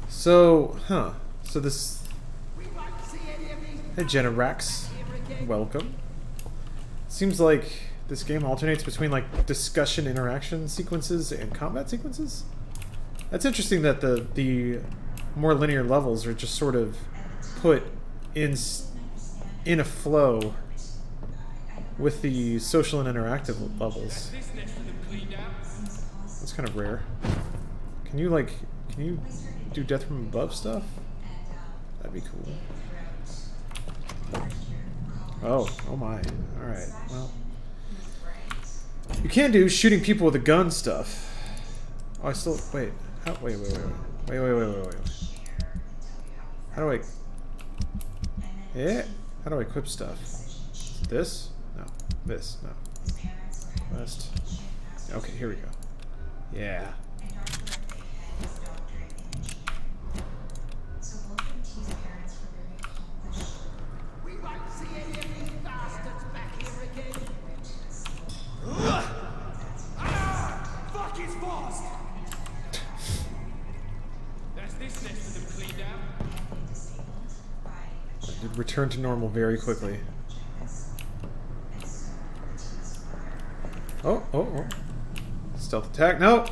So, so this... Hey, Generax. Welcome. Seems like this game alternates between, like, discussion interaction sequences and combat sequences? That's interesting that the more linear levels are just sort of put in a flow with the social and interactive levels. That's kind of rare. Can you do death from above stuff? That'd be cool. Oh my. Alright, well. You can do shooting people with a gun stuff. Oh, I still... Wait. Wait. How do I... Yeah? How do I equip stuff? This? No. This? No. West. Okay, here we go. Yeah. It returned to normal very quickly. Oh. Stealth attack. No!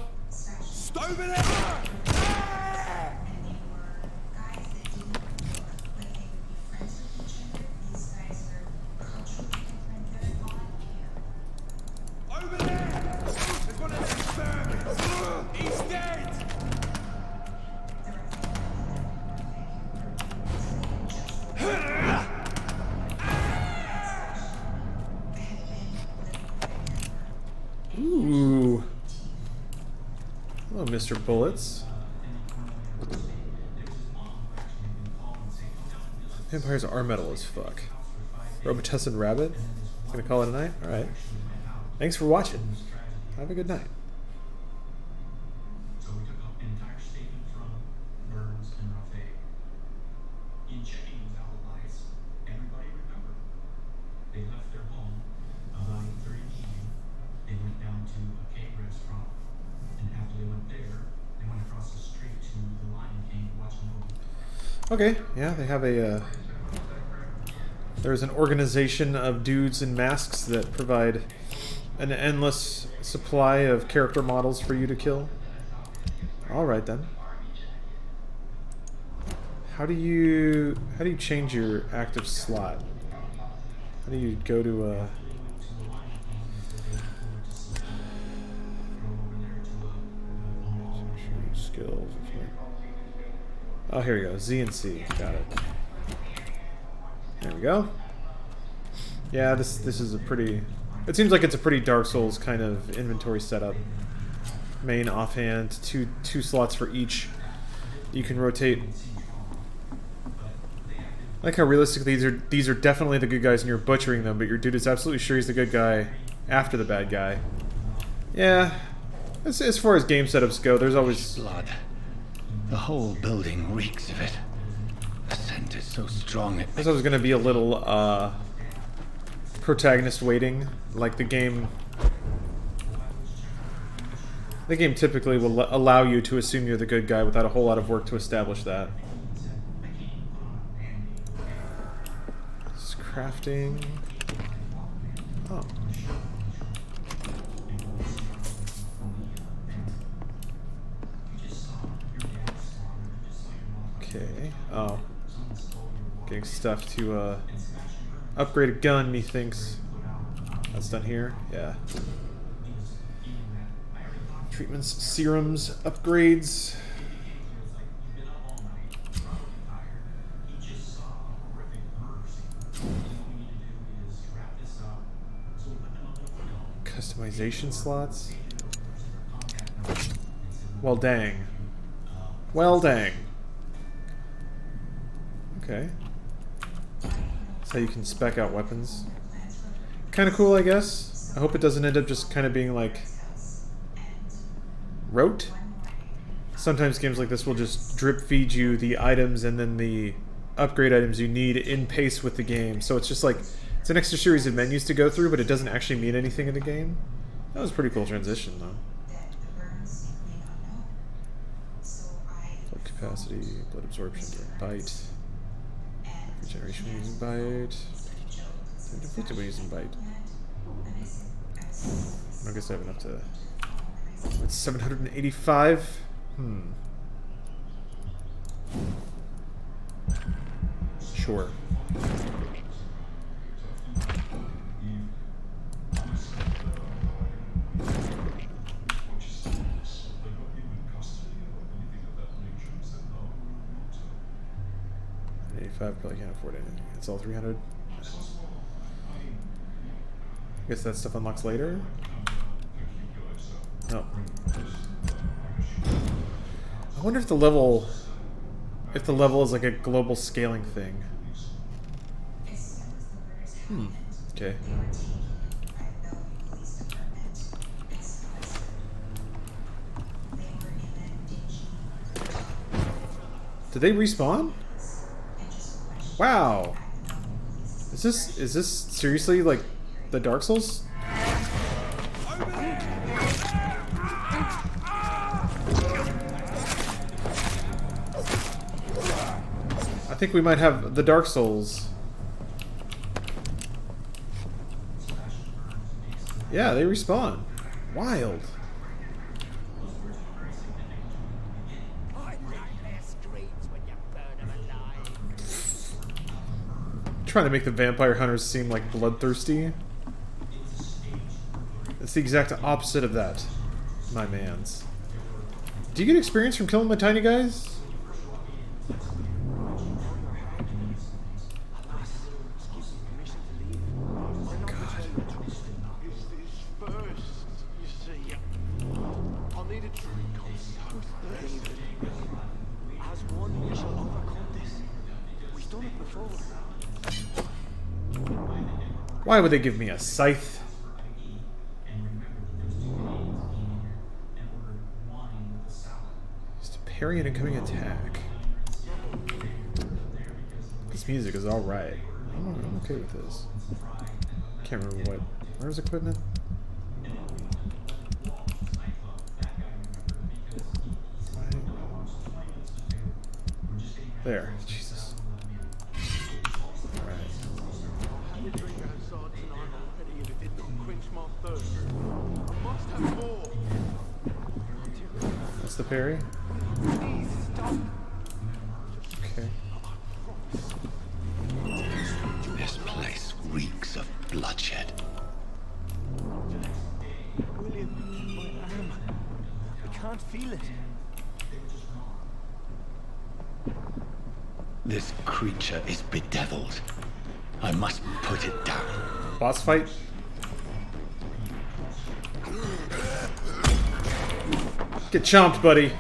Ooh. Hello, Mr. Bullets. Vampires are metal as fuck. Robitussin Rabbit? Gonna call it a night? Alright. Thanks for watching. Have a good night. So we took up an entire statement from Burns and Rafe. In checking those alibis, everybody remembered. They left their home about 8:30 in the evening. They went down to a cave restaurant, and after they went there, they went across the street to the Lion King to watch a movie. Okay, yeah, they have a, there's an organization of dudes in masks that provide an endless supply of character models for you to kill. Alright then. How do you change your active slot? How do you go to skills? Oh, here we go. Z and C. Got it. There we go. Yeah, this is a pretty... It seems like it's a pretty Dark Souls kind of inventory setup. Main, offhand, two slots for each. You can rotate. I like how realistic these are definitely the good guys and you're butchering them, but your dude is absolutely sure he's the good guy after the bad guy. Yeah. As far as game setups go, there's always... Blood. The whole building reeks of it. The scent is so so strong. I thought it was going to be a little protagonist waiting, like the game. The game typically will allow you to assume you're the good guy without a whole lot of work to establish that. It's crafting. Oh. Okay. Oh. Getting stuff to upgrade a gun, methinks. That's done here? Yeah. Treatments, serums, upgrades. Customization slots. Well, dang. Well, dang. Okay. That's how you can spec out weapons. Kind of cool, I guess. I hope it doesn't end up just kind of being like rote. Sometimes games like this will just drip feed you the items and then the upgrade items you need in pace with the game. So it's just like, it's an extra series of menus to go through, but it doesn't actually mean anything in the game. That was a pretty cool transition, though. Blood capacity, blood absorption during bite. Regeneration when using bite. Defeated when using bite. I guess I have enough to... It's 785? Sure. Probably can't afford anything. It's all 300. I guess that stuff unlocks later. No. I wonder if the level is like a global scaling thing. Okay. Did they respawn? Wow. Is this seriously like the Dark Souls? I think we might have the Dark Souls. Yeah, they respawn. Wild. Trying to make the vampire hunters seem like bloodthirsty. It's the exact opposite of that, my mans. Do you get experience from killing the tiny guys? Why would they give me a scythe? Just a parry an incoming attack. This music is alright. I'm okay with this. Can't remember what. Where's equipment? There. Jesus. Alright. That's the parry? Okay. This place reeks of bloodshed. William, my arm. I can't feel it. This creature is bedeviled. I must put it down. Boss fight? Get chomped, buddy.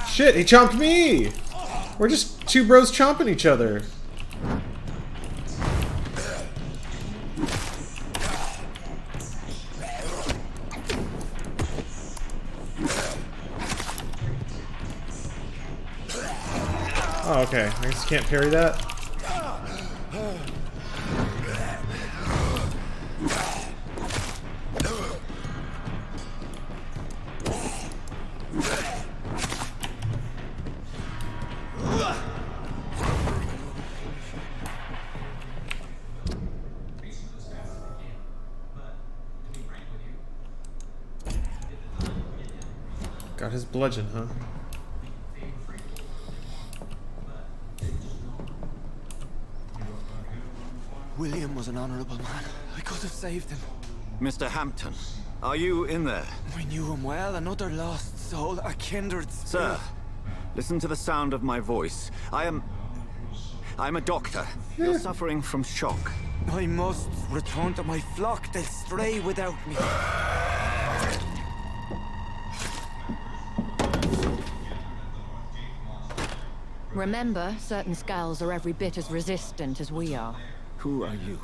Shit, he chomped me! We're just two bros chomping each other. Oh, okay. I guess you can't parry that. Got his bludgeon, huh? William was an honorable man. I could have saved him. Mr. Hampton, are you in there? I knew him well, another lost soul, a kindred spirit. Sir, listen to the sound of my voice. I'm a doctor. You're suffering from shock. I must return to my flock. They'll stray without me. Remember, certain skulls are every bit as resistant as we are. Who are you?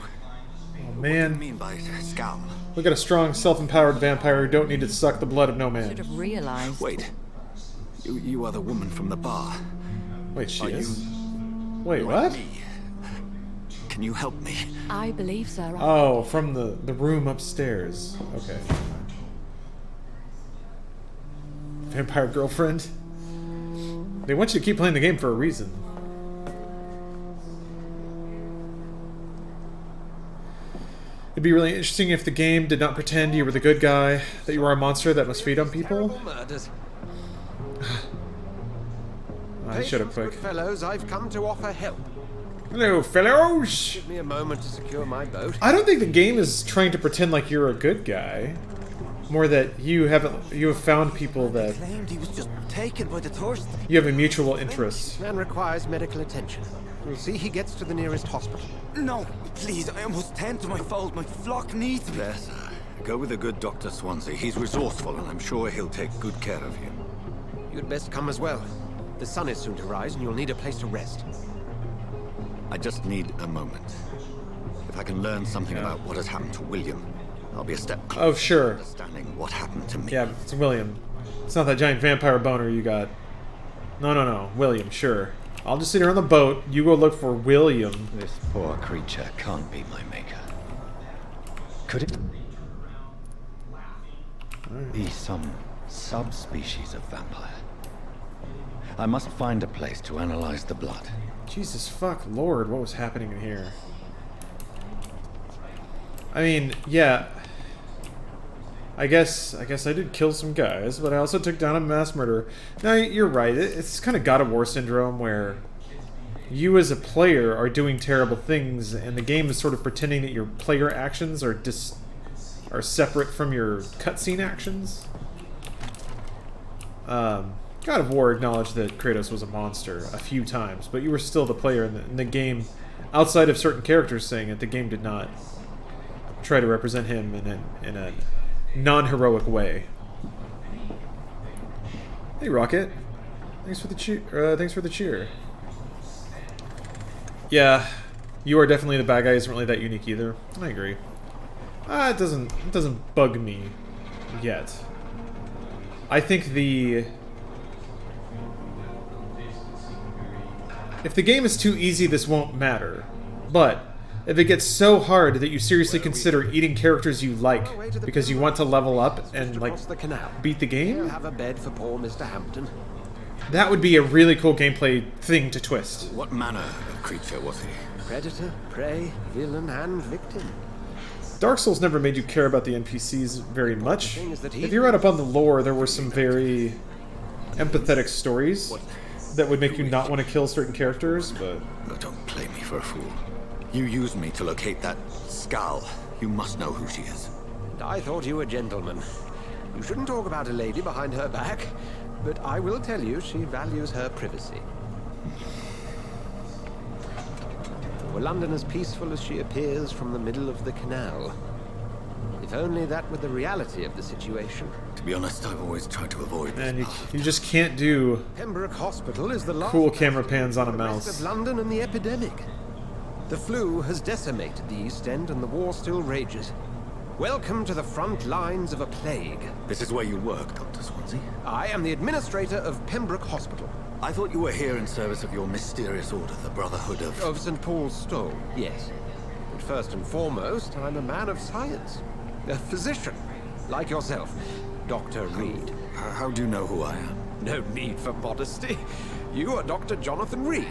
Oh, man. What do you mean by scowl? We got a strong, self-empowered vampire who don't need to suck the blood of no man. Should have realized. Wait. You are the woman from the bar. Wait, she Are is? you Wait, like what? me? Can you help me? I believe so. Oh, from the room upstairs. Okay. Vampire girlfriend? They want you to keep playing the game for a reason. It'd be really interesting if the game did not pretend you were the good guy, that you are a monster that must feed on people. I should have quick. Fellows, I've come to offer help. Hello, fellows! Give me a moment to secure my boat. I don't think the game is trying to pretend like you're a good guy. More that you have found people that Claimed he was just taken by the thirst. you have a mutual interest. Man requires medical attention. We'll see he gets to the nearest hospital. No, please, I must tend to my fold. My flock needs me. There, sir. Go with the good Dr. Swansea. He's resourceful, and I'm sure he'll take good care of you. You'd best come as well. The sun is soon to rise, and you'll need a place to rest. I just need a moment. If I can learn something about what has happened to William, I'll be a step closer Oh, sure. to understanding what happened to me. Yeah, it's William. It's not that giant vampire boner you got. No. William, sure. I'll just sit here on the boat. You go look for William. This poor creature can't be my maker. Could it be some subspecies of vampire? I must find a place to analyze the blood. Jesus fuck Lord, what was happening in here? I mean, yeah. I guess I did kill some guys, but I also took down a mass murderer. Now, you're right. It's kind of God of War syndrome where you as a player are doing terrible things, and the game is sort of pretending that your player actions are separate from your cutscene actions. God of War acknowledged that Kratos was a monster a few times, but you were still the player in the game. Outside of certain characters saying it, the game did not try to represent him in a non-heroic way. Hey, Rocket. Thanks for the cheer. Yeah, you are definitely the bad guy. Isn't really that unique either. I agree. It doesn't bug me yet. I think if the game is too easy, this won't matter. But if it gets so hard that you seriously consider eating characters you like because you want to level up and like beat the game, Have a bed for poor Mr. Hampton. that would be a really cool gameplay thing to twist. What manner of creature was he? Predator, prey, villain, and victim. Dark Souls never made you care about the NPCs very much. If you read up on the lore, there were some very empathetic stories that would make you not want to kill certain characters, but... No, don't play me for a fool. You used me to locate that skull. You must know who she is. And I thought you a gentleman. You shouldn't talk about a lady behind her back, but I will tell you she values her privacy. Were London as peaceful as she appears from the middle of the canal? If only that were the reality of the situation. To be honest, I've always tried to avoid this. And you just can't do Pembroke Hospital is the last cool camera pans on a the rest mouse. of London and the epidemic. The flu has decimated the East End and the war still rages. Welcome to the front lines of a plague. This is where you work, Dr. Swansea? I am the administrator of Pembroke Hospital. I thought you were here in service of your mysterious order, the Brotherhood of... Of St. Paul's Stole, yes. But first and foremost, I'm a man of science. A physician, like yourself, Dr. Reed. How do you know who I am? No need for modesty. You are Dr. Jonathan Reed,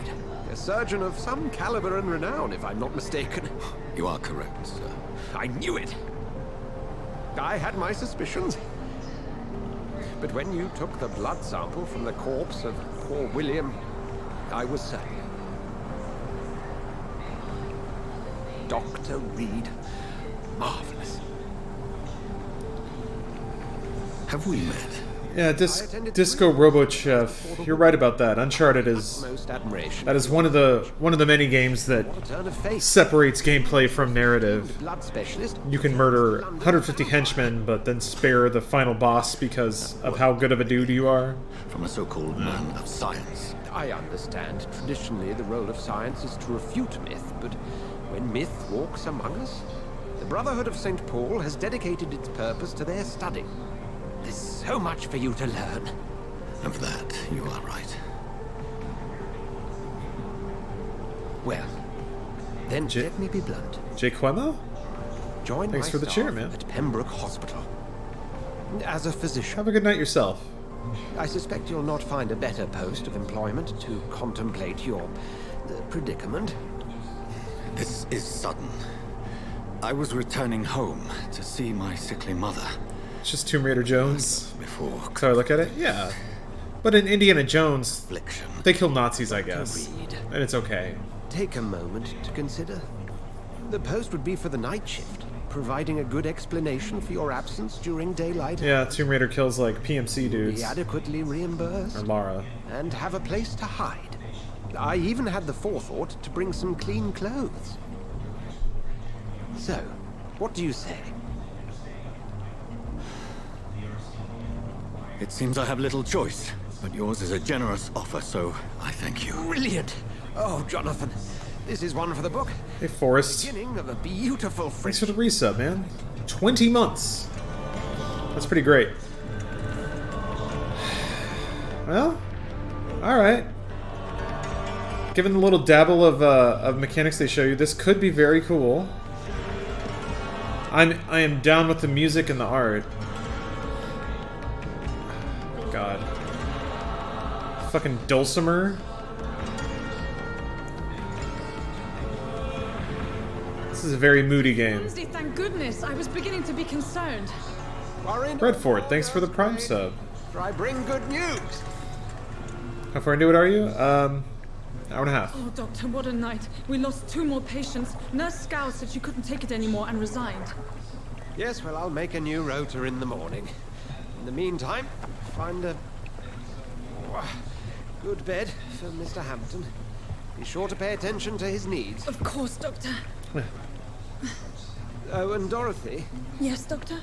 a surgeon of some caliber and renown, if I'm not mistaken. You are correct, sir. I knew it! I had my suspicions. But when you took the blood sample from the corpse of poor William, I was certain. Dr. Reed. Marvelous. Have we met? Yeah, Disco RoboChef. You're right about that. Uncharted is that is one of the many games that separates gameplay from narrative. You can murder 150 henchmen, but then spare the final boss because of how good of a dude you are. From a so-called man of science. I understand. Traditionally, the role of science is to refute myth, but when myth walks among us, the Brotherhood of St. Paul has dedicated its purpose to their study. There's so much for you to learn. Of that, you are right. Well, then let me be blunt. Jaquemo? Join Thanks my for the cheer, staff man. at Pembroke Hospital. As a physician. Have a good night yourself. I suspect you'll not find a better post of employment to contemplate your predicament. This is sudden. I was returning home to see my sickly mother. It's just Tomb Raider Jones. So I look at it, yeah. But in Indiana Jones, they kill Nazis, I guess, and it's okay. Take a moment to consider. The post would be for the night shift, providing a good explanation for your absence during daylight. Yeah, Tomb Raider kills like PMC dudes. Be adequately reimbursed. Or Lara. And have a place to hide. I even had the forethought to bring some clean clothes. So, what do you say? It seems I have little choice, but yours is a generous offer, so I thank you. Brilliant! Oh, Jonathan, this is one for the book. Hey, Forrest. Beginning of a beautiful Thanks for the resub, man. 20 months. That's pretty great. Well, alright. Given the little dabble of mechanics they show you, this could be very cool. I am down with the music and the art. God. Fucking dulcimer. This is a very moody game. Honestly, thank goodness. I was beginning to be concerned. Redford, thanks for the Prime sub. I bring good news. How far into it are you? Hour and a half. Oh, Doctor, what a night. We lost 2 more patients. Nurse Scow said she couldn't take it anymore and resigned. Yes, well, I'll make a new rota in the morning. In the meantime, find a good bed for Mr. Hampton. Be sure to pay attention to his needs. Of course, Doctor. Oh, and Dorothy. Yes, Doctor?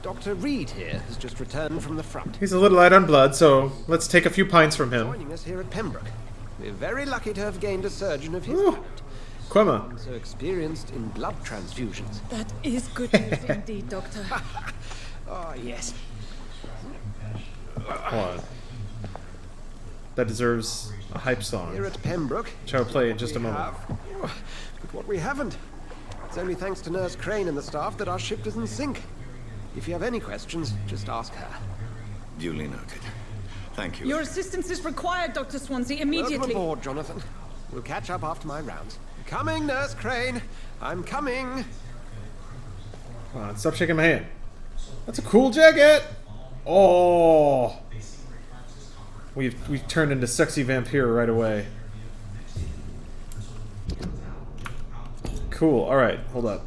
Dr. Reed here has just returned from the front. He's a little light on blood, so let's take a few pints from him. Joining us here at Pembroke. We're very lucky to have gained a surgeon of his kind. Quema. So experienced in blood transfusions. That is good news indeed, Doctor. Oh, yes. Hold on. That deserves a hype song. Here at Pembroke, which I'll play in just a moment. But what we haven't. It's only thanks to Nurse Crane and the staff that our ship doesn't sink. If you have any questions, just ask her. Duly noted. Thank you. Your assistance is required, Dr. Swansea, immediately. Welcome aboard, Jonathan. We'll catch up after my rounds. Coming, Nurse Crane. I'm coming. Come on, stop shaking my hand. That's a cool jacket. Oh, we've turned into sexy Vampyr right away. Cool. All right, hold up.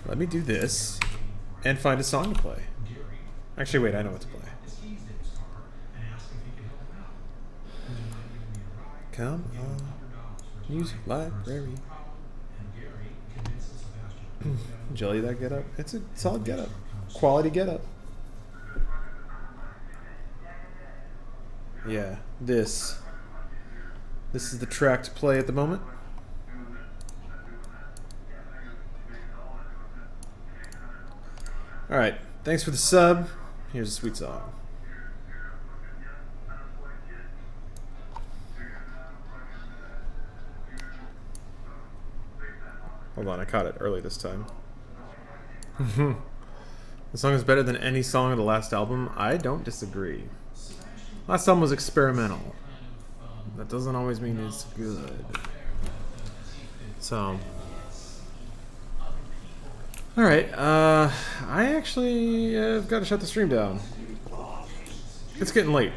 Let me do this and find a song to play. Actually, wait, I know what to play. Come on, music library. Jelly that get up. It's a solid get up. Quality get up. Yeah, this is the track to play at the moment. Alright, thanks for the sub. Here's a sweet song. Hold on, I caught it early this time. The song is better than any song of the last album. I don't disagree. Last album was experimental. That doesn't always mean it's good. So, alright, I actually have got to shut the stream down. It's getting late.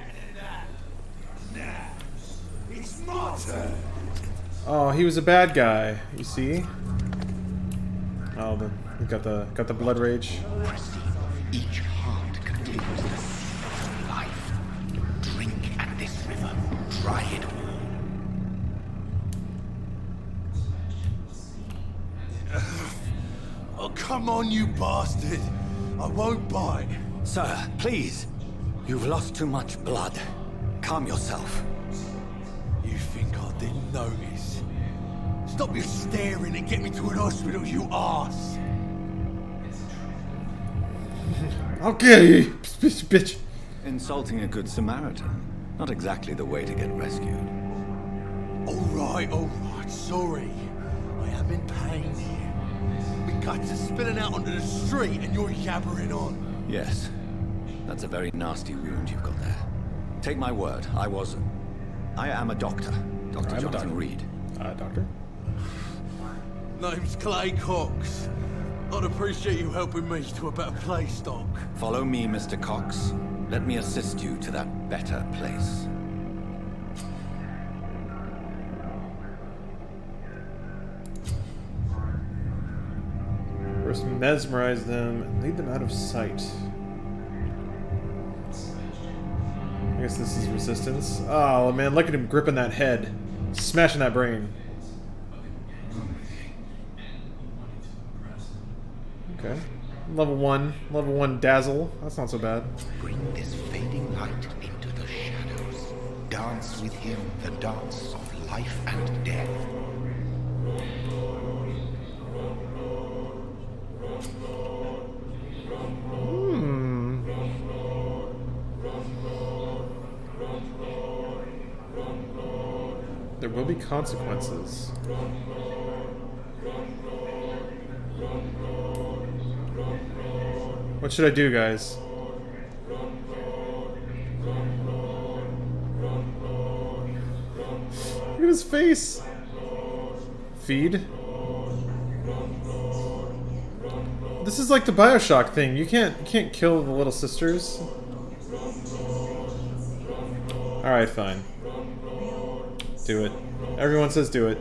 Oh, he was a bad guy, you see? Oh, we got the blood rage. Each heart contains the seed of life. Drink at this river. Try it all. Oh, come on, you bastard. I won't bite. Sir, please. You've lost too much blood. Calm yourself. You think I didn't notice? Stop your staring and get me to an hospital, you arse. Okay, bitch. Insulting a good Samaritan. Not exactly the way to get rescued. All right, sorry. I am in pain here. My guts are spilling out onto the street and you're yabbering on. Yes. That's a very nasty wound you've got there. Take my word, I am a doctor. Dr. Jonathan Reed. Doctor? Name's Clay Cox. I'd appreciate you helping me to a better place, Doc. Follow me, Mr. Cox. Let me assist you to that better place. First mesmerize them and lead them out of sight. I guess this is resistance. Oh man, look at him gripping that head. Smashing that brain. Okay. Level 1 dazzle. That's not so bad. Bring this fading light into the shadows. Dance with him the dance of life and death. There will be consequences. What should I do, guys? Look at his face. Feed. This is like the BioShock thing. You can't kill the little sisters. All right, fine. Do it. Everyone says do it.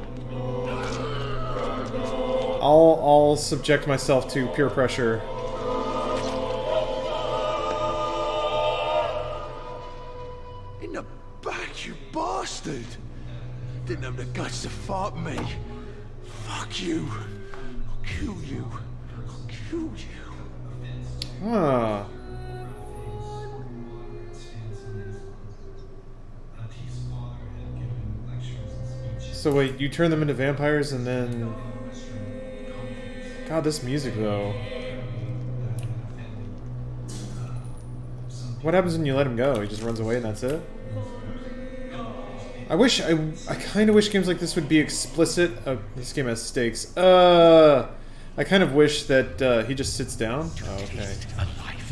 I'll subject myself to peer pressure. In the back, you bastard! Didn't have the guts to fight me. Fuck you. I'll kill you. I'll kill you. Huh. So wait, you turn them into vampires and then... God, this music though. What happens when you let him go? He just runs away and that's it? I kind of wish games like this would be explicit. Oh, this game has stakes. I kind of wish that he just sits down. Oh, okay. A life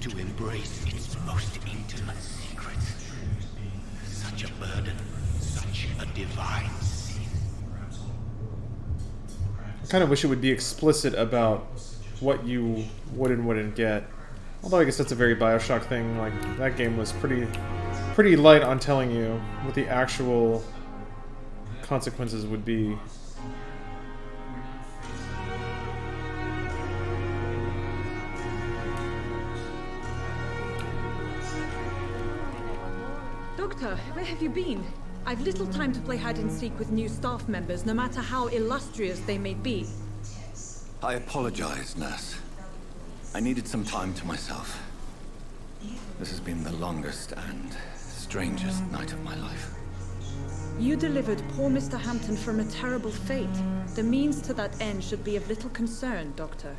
to embrace its most intimate secrets. Such a burden, such a divine sin. I kind of wish it would be explicit about what you would and wouldn't get. Although I guess that's a very BioShock thing. Like, that game was pretty light on telling you what the actual consequences would be. Doctor, where have you been? I've little time to play hide and seek with new staff members, no matter how illustrious they may be. I apologize, nurse. I needed some time to myself. This has been the longest and strangest night of my life. You delivered poor Mr. Hampton from a terrible fate. The means to that end should be of little concern, Doctor.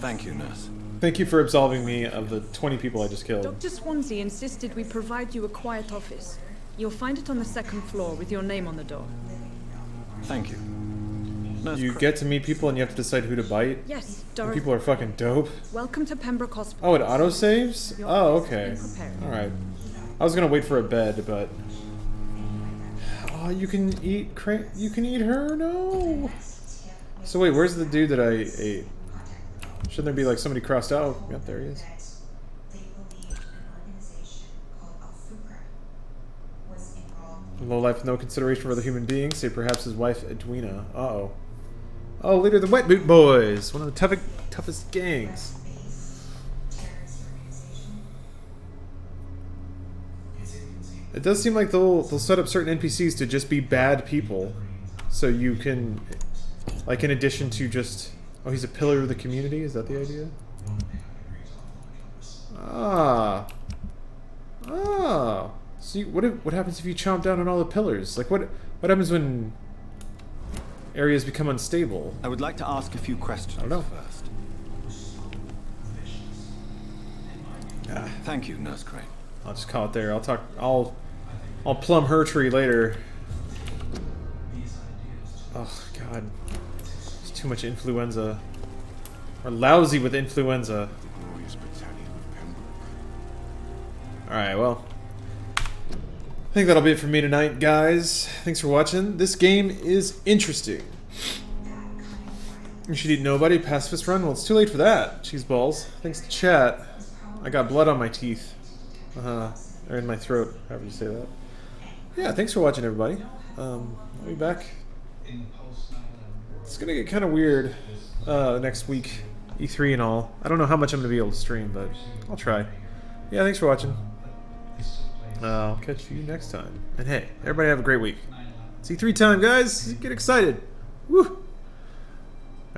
Thank you, nurse. Thank you for absolving me of the 20 people I just killed. Dr. Swansea insisted we provide you a quiet office. You'll find it on the second floor with your name on the door. Thank you. You get to meet people and you have to decide who to bite? Yes, And Dorothy. people are fucking dope. Welcome to Pembroke Hospital. Oh, it autosaves? Your Oh, place has okay. been prepared. Alright. I was gonna wait for a bed, but... Oh, you can eat you can eat her? No! So wait, where's the dude that I ate? Shouldn't there be like somebody crossed out? Yep, there he is. Low life, no consideration for other human beings, say perhaps his wife Edwina. Uh-oh. Oh, leader of the Wet Boot Boys! One of the toughest gangs. It does seem like they'll set up certain NPCs to just be bad people. So you can... Like, in addition to just... Oh, he's a pillar of the community? Is that the idea? Ah. Ah. See, what happens if you chomp down on all the pillars? Like, what happens when areas become unstable? I would like to ask a few questions first. Thank you, Nurse Crane. I'll just call it there. I'll plumb her tree later. Oh god. There's too much influenza. We're lousy with influenza. Alright, well. I think that'll be it for me tonight, guys. Thanks for watching. This game is interesting. You should eat nobody. Pacifist run? Well, it's too late for that. Cheese balls. Thanks to chat. I got blood on my teeth. Or in my throat, however you say that. Yeah, thanks for watching, everybody. I'll be back. It's gonna get kind of weird next week. E3 and all. I don't know how much I'm gonna be able to stream, but I'll try. Yeah, thanks for watching. I'll catch you next time. And hey, everybody have a great week. It's E3 time, guys. Get excited. Woo!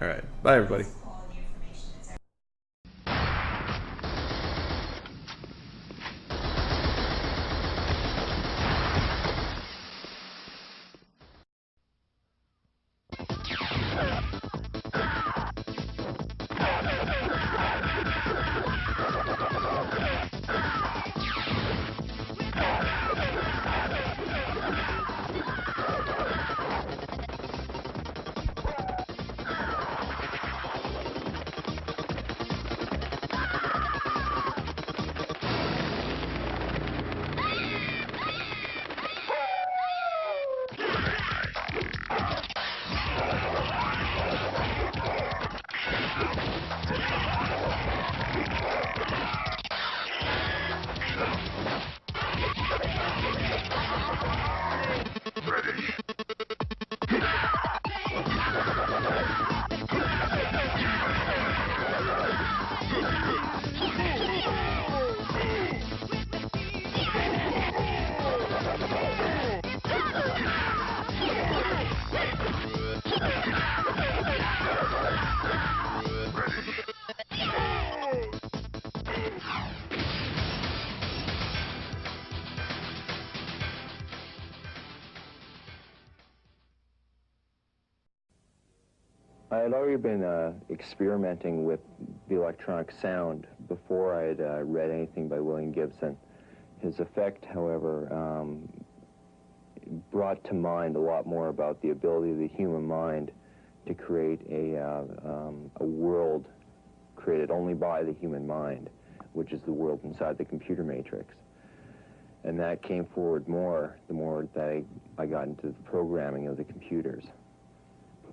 Alright, bye everybody. I had already been experimenting with the electronic sound before I had read anything by William Gibson. His effect, however, brought to mind a lot more about the ability of the human mind to create a world created only by the human mind, which is the world inside the computer matrix. And that came forward more the more that I got into the programming of the computers.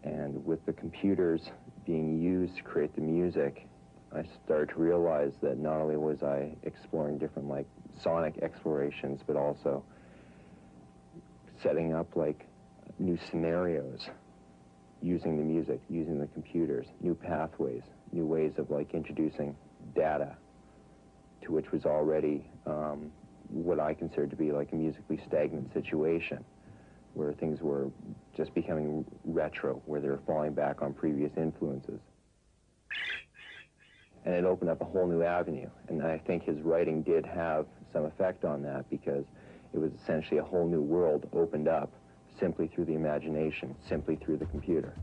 And with the computers being used to create the music, I started to realize that not only was I exploring different, like, sonic explorations, but also setting up, like, new scenarios using the music, using the computers, new pathways, new ways of, like, introducing data to which was already what I considered to be, like, a musically stagnant situation, where things were just becoming retro, where they were falling back on previous influences. And it opened up a whole new avenue. And I think his writing did have some effect on that, because it was essentially a whole new world opened up simply through the imagination, simply through the computer.